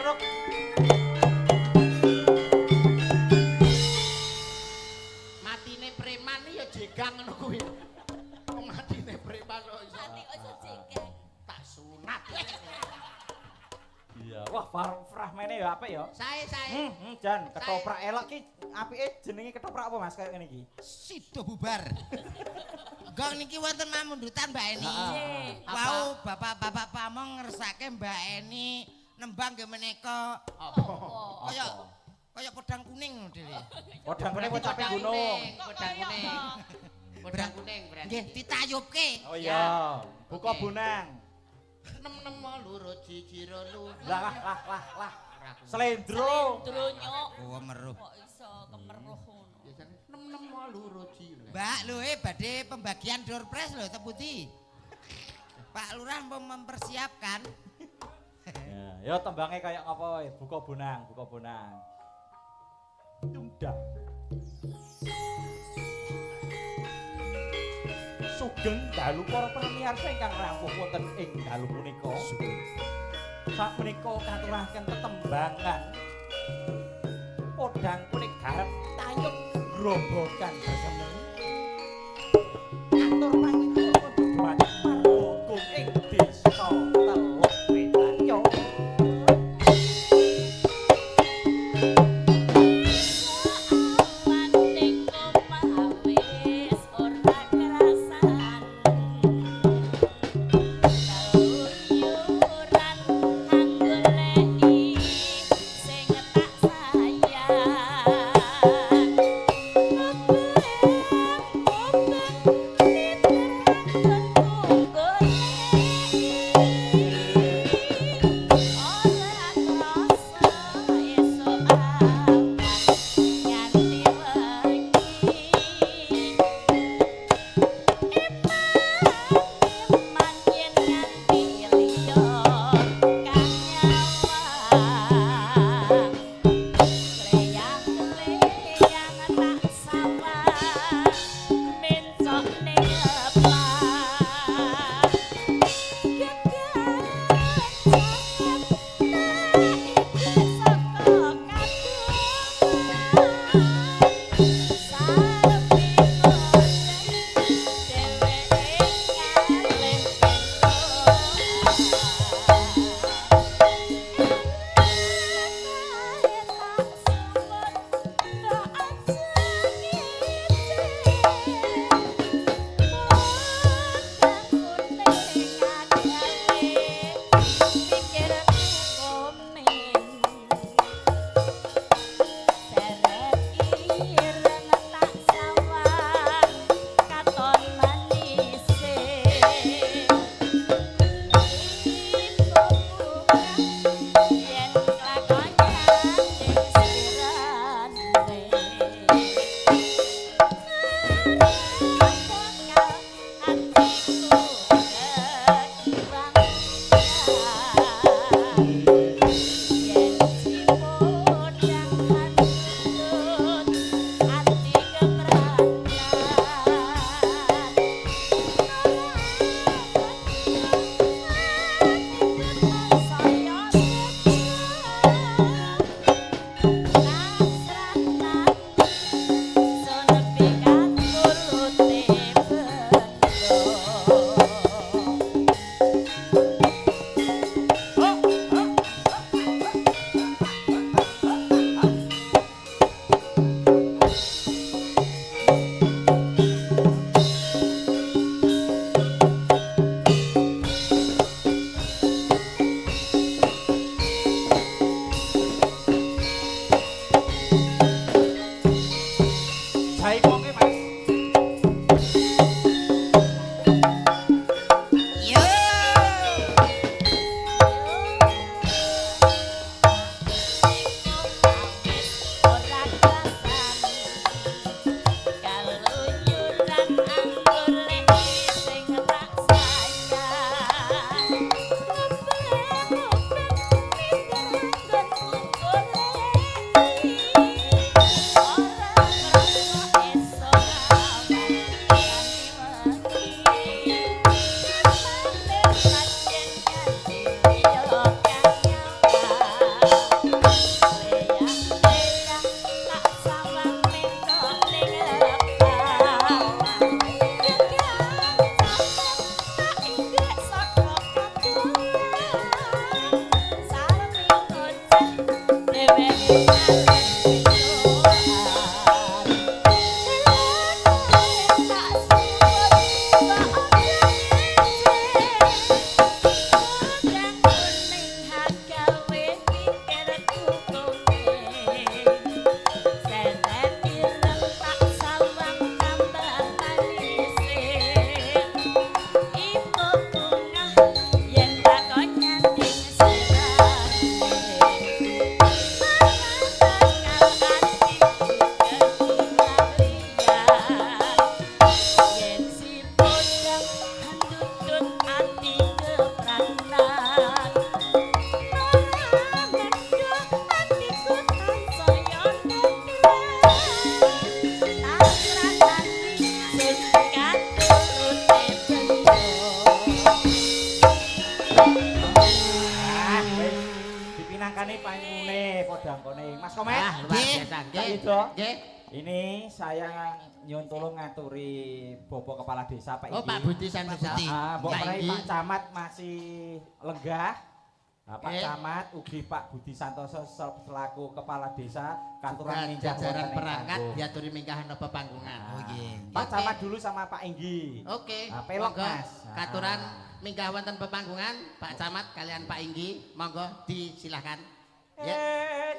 Ruk. Matine preman ya jegang ngono kuwi. Matine preman kok iso. Mati aja jengkeng. Tak sunat. Iya, wah fragmene ya apik ya. Sae. Jan, ketoprak elok ki apike jenenge ketoprak apa Mas kayak ngene iki? Sido bubar. Gong niki wonten mamundutan Mbak Eni. Nggih. Wau bapak-bapak pamong ngersake Mbak Eni nembang nggih menika Apa? kaya pedang kuning ngono dhewe. Podang kene kok capek gunung. Podang kuning. Podang kuning berarti. Nggih ditayubke. Oh iya, buka bonang. Nem-nem loro jijiro lu. Lah. Slendro. Dronyok. Oh meruh. Kok iso kemeruh ngono. Nem-nem loro jiro. Mbak lho badhe pembagian door prize lho teputi. Pak Lurah mempersiapkan. Ya tembange kayak ngapa wae, buka bonang. Tungdak. Sugeng dalu para pamirsa ingkang rawuh wonten ing dalu punika. Sakmenika katuraken tetembangan. Podang kuning garap tayub grobogan bersemi. Atur panjenengan dhumateng marga ing desa Teluk Wetanyo. Yuran hang goleki Yo. Ora rasane kaluyuran anggur lek sing raksaya Dipinangkani panyune padha angkone. Mas Komet. Luar biasa. Nggih. Ini saya nyuwun tolong ngaturi Bapak Kepala Desa Pak Oh, Inggi. Pak Budi Santosa. Mbok Pak menawi Inggi. Pak Camat masih lenggah. Nah, Pak Nggih. Camat ugi Pak Budi Santoso selaku Kepala Desa katuran Juga minggah jajaran wonten ing perangkat panggung. diaturi minggahan apa panggungan. Oh nggih. Pak Oke. Camat dulu sama Pak Inggi. Oke. Nah, pelok, monggo. Mas. Katuran minggah wonten pepanggungan Pak Camat kalian Pak Inggi, monggo disilahkan. Ya.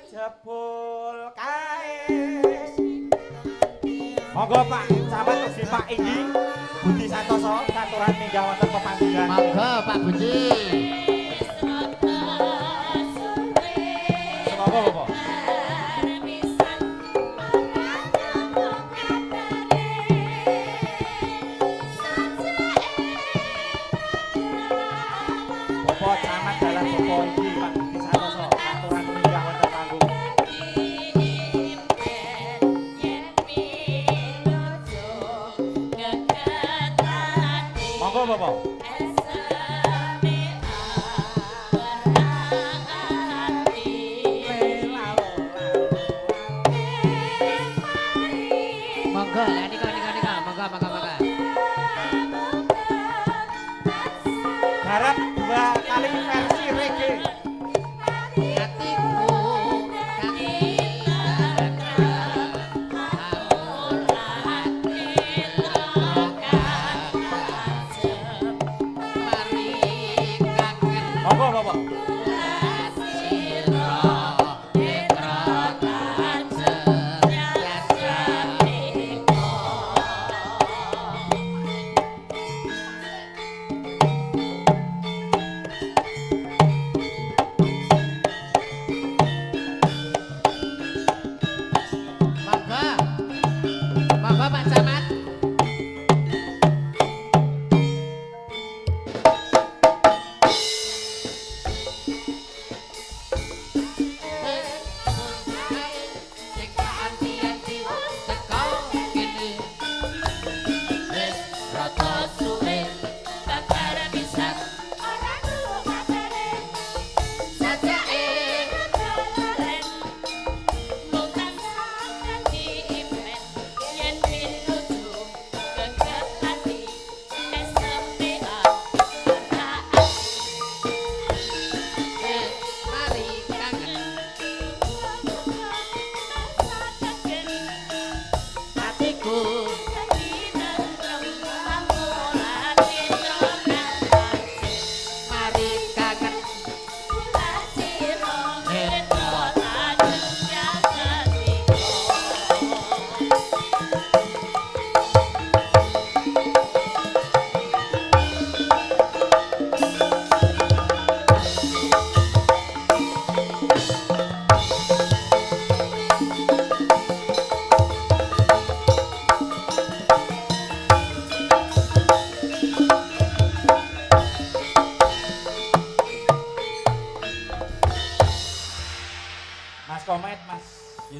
Jebul kae. Monggo Pak Camat ugi Pak Inggi Budi Santoso katuran minggah wonten pepanggungan. Monggo Pak Budi. Semoga Bapak. Bapak Camat dalam Bapak Inggi Pak Budi Santoso katuran minggah wonten panggung. Monggo Bapak. Monggo, nika, monggo. Garap 2 kali versi reggae. Hatiku Monggo Bapak.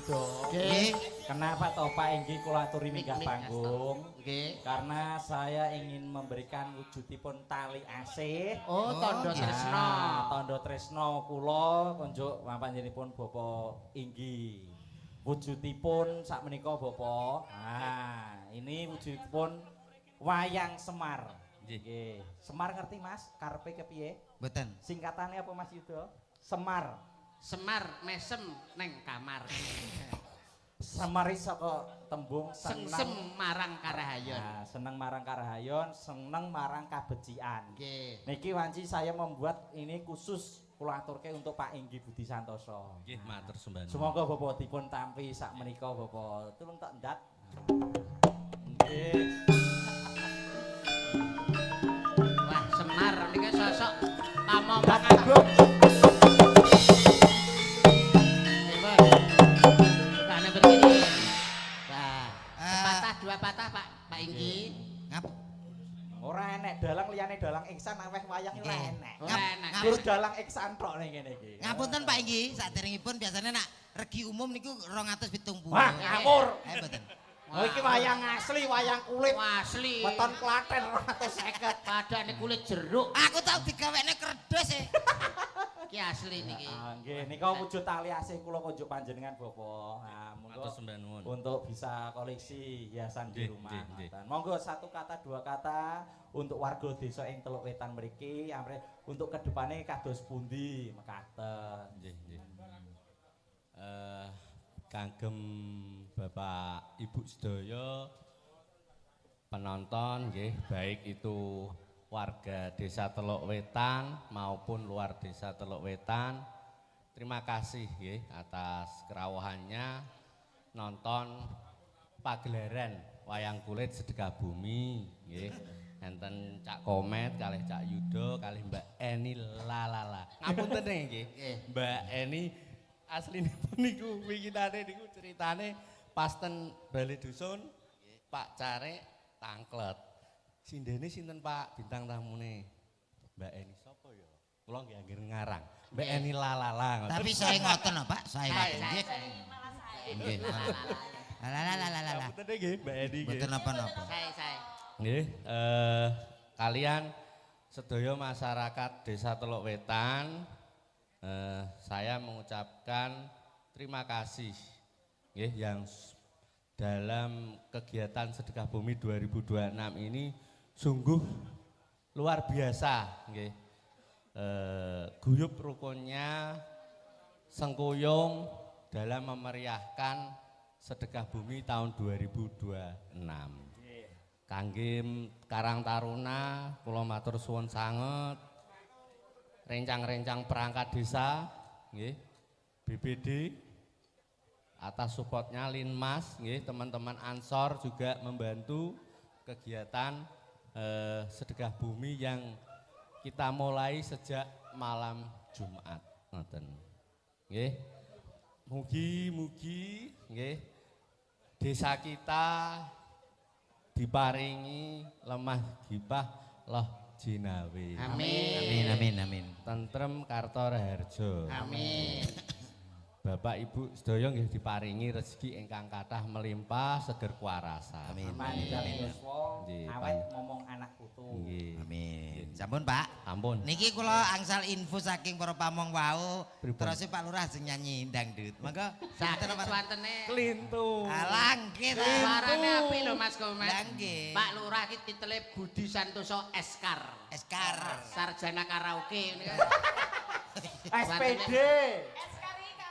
Yudo. Nggih. Kenapa toh Pak Enggi kula aturi minggah panggung? Nggih. Karena saya ingin memberikan wujudipun tali asih. Oh, tondo tresno. Tondo tresno kula konjuk panjenenganipun Bapak Enggi. Wujudipun sakmenika Bapak. Nah, ini wujudipun wayang Semar. Nggih. Semar ngerti Mas? Karepe kepiye? Mboten. Singkatannya apa Mas Yudo? Semar. Semar mesem neng kamar. Semar saka tembung Sengsem marang karahayon. Nah, seneng marang karahayon, seneng marang kabecikan. Nggih. Niki wanci saya membuat ini khusus kula aturke untuk Pak Enggi Budi Santoso. Nggih, matur sembah. Semoga Bapak dipun tampi sak menika Bapak. Tulung tak ndat. Nggih. Wah, Semar niki sosok pamomong agung. Bukannya begini. Nah, sepatah dua patah Pak Inggi. Ngap. Ora enek dalang liyane dalang iksan aweh wayang ora Nggih. enek. Ora enak. Gur dalang iksan tok ning kene iki. Ngapunten Pak Inggi, saderengipun biasanya nak regi umum niku 270. Wah, ngawur. Mboten. Oh iki wayang asli, wayang kulit. Asli. Weton Klaten 250. Padane kulit jeruk. Aku tau digawekne kerdus e. Iki asli niki. Ah, nggih, nika wujud tali asih kula kunjuk panjenengan Bapak. Nah, monggo Matur sembah nuwun. untuk bisa koleksi hiasan di Nggih, rumah. nggih, nggih. Dan monggo satu kata dua kata untuk warga desa ing Teluk Wetan mriki, amre untuk kedepane kados pundi mekaten. Nggih, nggih. Kagem Bapak Ibu sedaya penonton nggih, baik itu warga Desa Teluk Wetan maupun luar Desa Teluk Wetan. Terima kasih nggih atas kerawuhannya nonton pagelaran wayang kulit sedekah bumi nggih. Enten Cak Komet kalih Cak Yudo kalih Mbak Eni lalala. Ngapunten nggih. Mbak Eni aslinipun niku wingitane niku ceritane pas ten Bali Dusun Pak Carek tangklet. Sindene sinten Pak bintang tamune? Mbak Eni sapa ya? Kula nggih anggere ngarang. Mbak Eni lalala. Tapi saya ngoten lho Pak, saya ngoten nggih. Nggih. Lalalala. Ngapunten nggih Mbak Eni nggih. Mboten napa-napa. Saya. Nggih, kalian sedaya masyarakat Desa Teluk Wetan, saya mengucapkan terima kasih nggih yang dalam kegiatan sedekah bumi 2026 ini sungguh luar biasa nggih. Guyup rukunnya sengkuyung dalam memeriahkan sedekah bumi tahun 2026. Kangge Karang Taruna kula matur suwun sanget. Rencang-rencang perangkat desa nggih. BPD atas supportnya Linmas nggih, teman-teman Ansor juga membantu kegiatan sedekah bumi yang kita mulai sejak malam Jumat ngoten. Nggih. Mugi-mugi nggih desa kita diparingi lemah gipah loh jinawe. Amin. Tentrem Karto Raharjo. Amin. Bapak Ibu sedaya nggih diparingi rezeki ingkang kathah melimpah seger kuarasa. Amin. Manjang yuswa, Nggih, awet Pak. ngomong anak putu. Nggih. Amin. Sampun Pak. Ampun. Niki kula angsal info saking para pamong wau, Pripun? terus Pak Lurah sing nyanyi dangdut. Monggo Sakit swantene. Klintu. alang kita. Suarane apik lho Mas Komet. Lah nggih. Pak Lurah iki titele Budi Santoso Eskar. Eskar. Sarjana karaoke ini kan. SPD.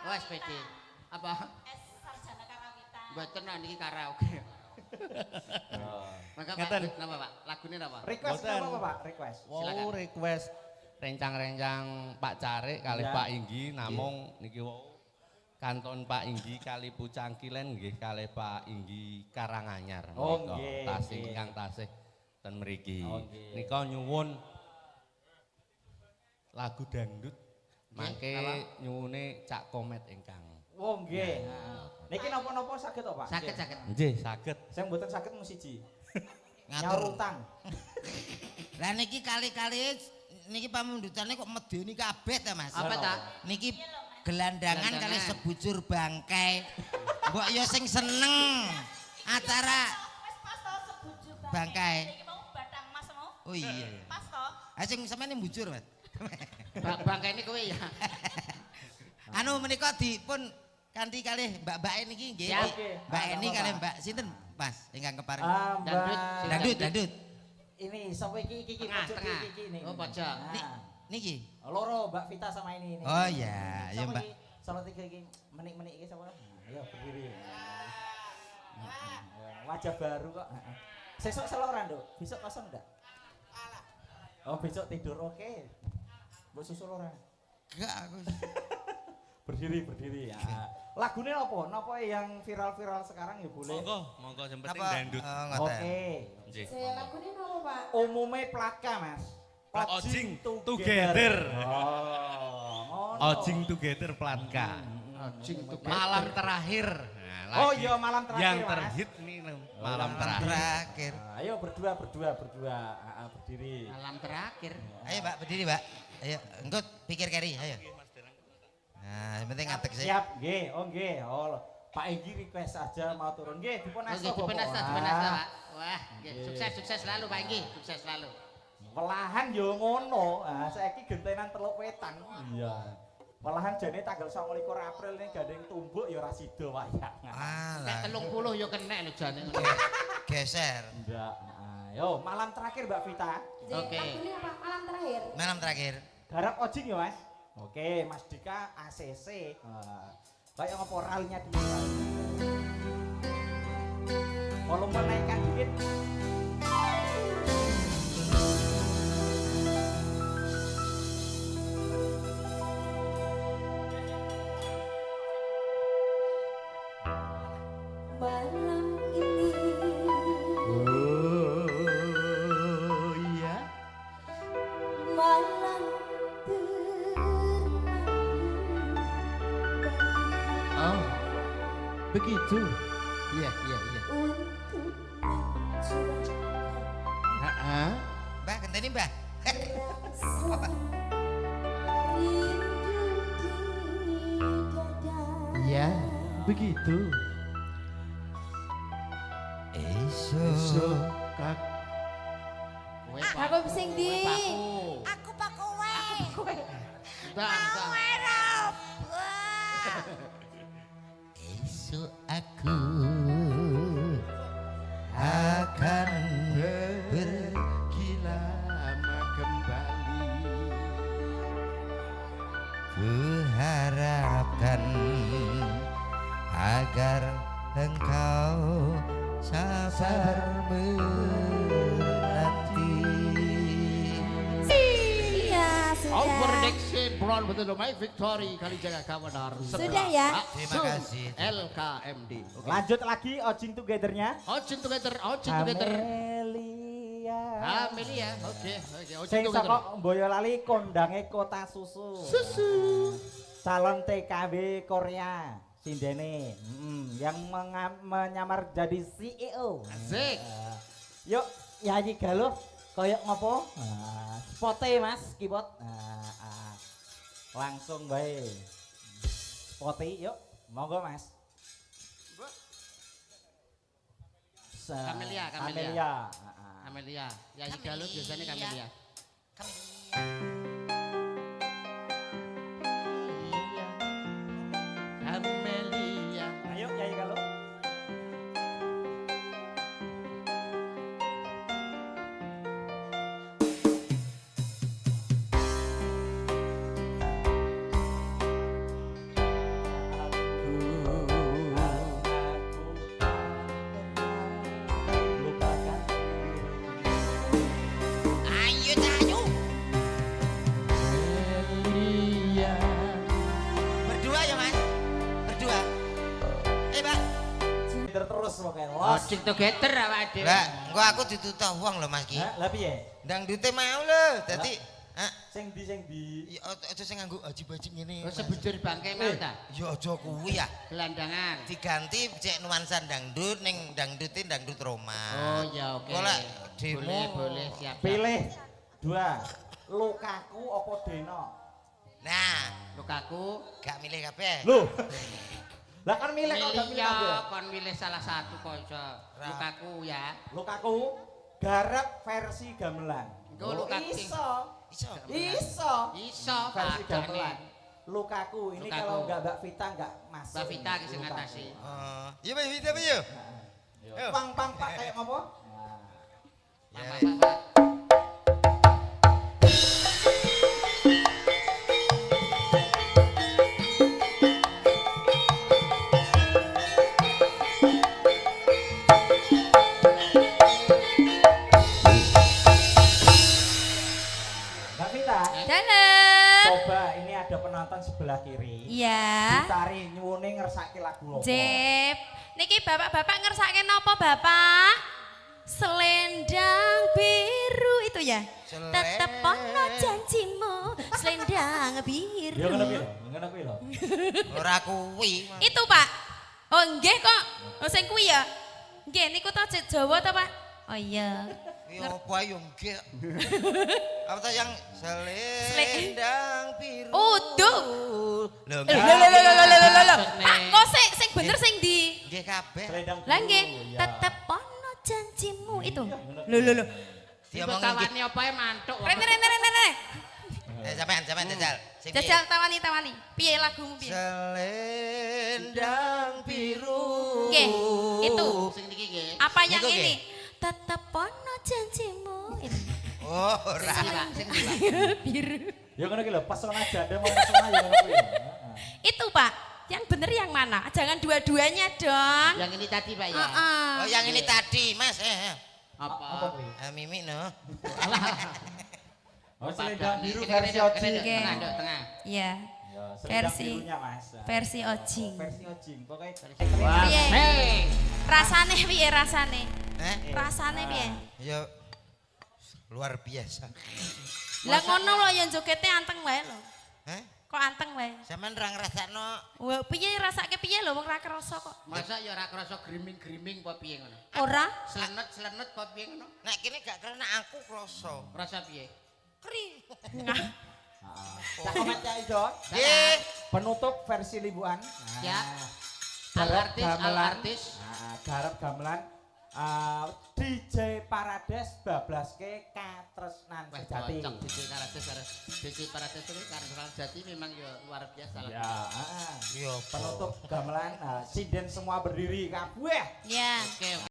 Oh SPD. Apa? Sarjana Karawitan. Mboten niki karaoke. Maka Pak, Ngeten. napa Pak? Lagune napa? Request Boten. apa Pak? Request. Silakan. Request rencang-rencang Pak Carek kali Ya. Pak Inggi namung niki wau kanton Pak Inggi kali Pucangkilen nggih kali Pak Inggi Karanganyar. Oh, Nika nggih, tasih nggih. ingkang tasih ten mriki. Oh, nggih. Nika nyuwun lagu dangdut mangke nyuwune Cak Komet ingkang. Oh nggih. Niki napa-napa saged to, Pak? Sakit. Nggih, saged. Sing mboten saged mung siji. Ngatur. Nyaur utang. Lah niki kali-kali niki pamundutane kok medeni kabeh ta Mas. Apa ta? Niki gelandangan kali sebujur bangkai. Mbok ya sing seneng acara bangkai. Oh iya. Pas toh. Ah sing sampeyan mbujur, Mas. Bangkai ini kowe ya. Anu menika dipun kanthi kalih Mbak niki nggih. Mbak Eni kalih Mbak sinten? Pas ingkang kepareng. Dangdut. Ini sapa iki pojok iki nih. Oh pojok. Niki. Loro Mbak Vita sama ini. Oh iya, ya Mbak. Salah tiga iki menik-menik iki sapa? Ayo berdiri. Wajah baru kok. Sesuk seloran, Nduk. Besok kosong enggak? Oh, besok tidur oke. Mbok susul ora? Enggak aku. Berdiri ya. Lagunya apa? Napa yang viral-viral sekarang ya boleh. Monggo yang penting dangdut. Oke. Nggih. Lagunya napa, Pak? Umumnya plaka, Mas. Ojing together. Oh. Ojing together platka. Ojing together. Malam terakhir. Nah, Oh lagi iya malam terakhir, yang Mas. terhit nih malam terakhir. Nah, ayo berdua. Berdiri. Malam terakhir. Ayo Mbak berdiri, Mbak. Ayo, engko pikir keri, ayo. Nah, yang penting ngadeg sih. Siap, nggih. Oh nggih. Oh, Pak Egi request aja mau turun. Nggih, dipun asta. Dipun asta, Pak. Wah, sukses selalu Pak Egi, sukses selalu. Welahan yo ngono. Ah, saiki gentenan Teluk Wetan. Iya. Welahan jane tanggal 29 April ini gandeng tumbuk ya ora sida wayang. Nek 30 yo kenek lho jane ngono. Geser. Ndak. Ayo, malam terakhir Mbak Vita. Oke. Lagunya apa? Malam terakhir. Malam terakhir. Garap ojing ya, Mas. Oke, Mas Dika ACC. Kayak ngopo ralnya dulu. Volume naikkan dikit. Malam ini. Oh iya. Malam Oh. Begitu. Iya. Heeh. Mbak, genteni Mbak. Iya, begitu. Esok kak. Aku sing di. aku pak kowe. Enggak. Esok aku akan bergilama kembali. Kuharapkan agar engkau sabar menanti. Iya, sudah. Overdeksi Brown betul my victory kali jaga kawanar. Sudah ya. Terima kasih. LKMD. Oke. Lanjut lagi ojing together-nya. Ojing together. Amelia. Oke. Sing Ojing saka together. Boyolali kondange Kota Susu. Calon TKW Korea sindene. Yang menyamar jadi CEO. Asik. Yuk, nyanyi galuh koyok ngopo? Spote Mas, keyboard. Langsung bae. Spote yuk, monggo Mas. Kamelia. Amelia. Yayi galuh biasanya Kamelia. Amelia. Ayo nyanyi galuh. Berdua ya Mas? Berdua. Mbak. Terus pokoknya. Ojing together awake dhewe. Mbak, engko aku ditutup uang lho Mas Ki. Lah piye? Dangdute mau lho. Dadi Sing di. ya aja sing nganggo ajib-ajib ngene. Oh sebujur bangkai mau ta? Ya aja kuwi ya. Gelandangan. Diganti cek nuansa dangdut ning dangdutin dangdut Roma. Oh ya oke. Kok demo Boleh siap. Pilih 2. Lukaku apa Deno? Nah, Lukaku gak milih kabeh. Loh. Lah kan milih kok gak milih milih ya kabeh. kon milih salah satu kok iso. Lukaku ya. Lukaku garap versi gamelan. Engko Lukaku. Iso. Iso. Iso. Iso Versi padane. gamelan. Lukaku ini Lukaku. kalau enggak Mbak Vita enggak masuk. Mbak Vita ki sing Lukaku. ngatasi. Iya, Mbak Vita apa ya? Ayo. Pang pang pak kayak apa? Pak, Ya. Pak, Pak. Mbak Vita. Dalam. Coba ini ada penonton sebelah kiri. Iya. Ditari nyuwune ngersake lagu lopo. Jep. Niki bapak-bapak ngersake napa bapak? Selendang biru itu ya. Tetep ono janjimu selendang biru. Ya ngono kuwi lho, ngono kuwi lho. Ora kuwi. Itu Pak. Oh nggih kok. Oh sing kuwi ya. Nggih niku to Jawa to Pak? Oh iya. Ya apa ayo nggih. Apa ta yang selendang biru. Uduh. Lho, Lho. Pak kok sing bener sing di? nggih kabeh. Selendang Lah nggih, biru, ya. tetep ono janjimu itu. Lho. Diomongin Tawani apa ya mantuk. Rene. sampean jajal. Sing Jajal tawani. Piye lagumu piye? Selendang biru. Nggih, itu. Sing niki nggih. Apa yang Niku, ini? Tetep ono janjimu. Itu. Oh, ora. Sing niki, Pak. Biru. Ya ngono kuwi lho, pesona janda mau pesona ya ngono kuwi. Itu Pak, yang bener yang mana? Jangan dua-duanya dong. Yang ini tadi Pak ya. Heeh. Oh, yang ini tadi, Mas. Apa? kuwi? Mimi no. Oh, selendang biru Kene, versi kene, Oji. kene, Nggih. Tengah, Dok, tengah. Iya, Ya, selendang Versi. birunya Mas. versi Ojing. Versi Ojing. Pokoke Wah, Piye? hei. Rasane piye rasane? Eh, Rasane piye? ya luar biasa. Lah ngono lho ya jogete anteng wae lho. Heh, Kok anteng wae? sampean ra ngrasakno Wah, piye rasake piye lho wong ra kerasa kok. Masa ya ora krasa griming-griming apa piye ngono? Ora? Slenet-slenet apa piye ngono? nek kene gak karena aku krasa. Rasa piye? Kri. tak koment ya Ijo. Nggih. Penutup versi libuan. Ya. Garap Al-artis, gamelan. al-artis. Garap gamelan. DJ Parades bablaske katresnan Wah, sejati. cocok DJ Parades karo DJ Parades itu Karnaval Jati memang ya luar biasa lah. Ya, Yo, penutup gamelan sinden semua berdiri kabeh. Ya. Oke.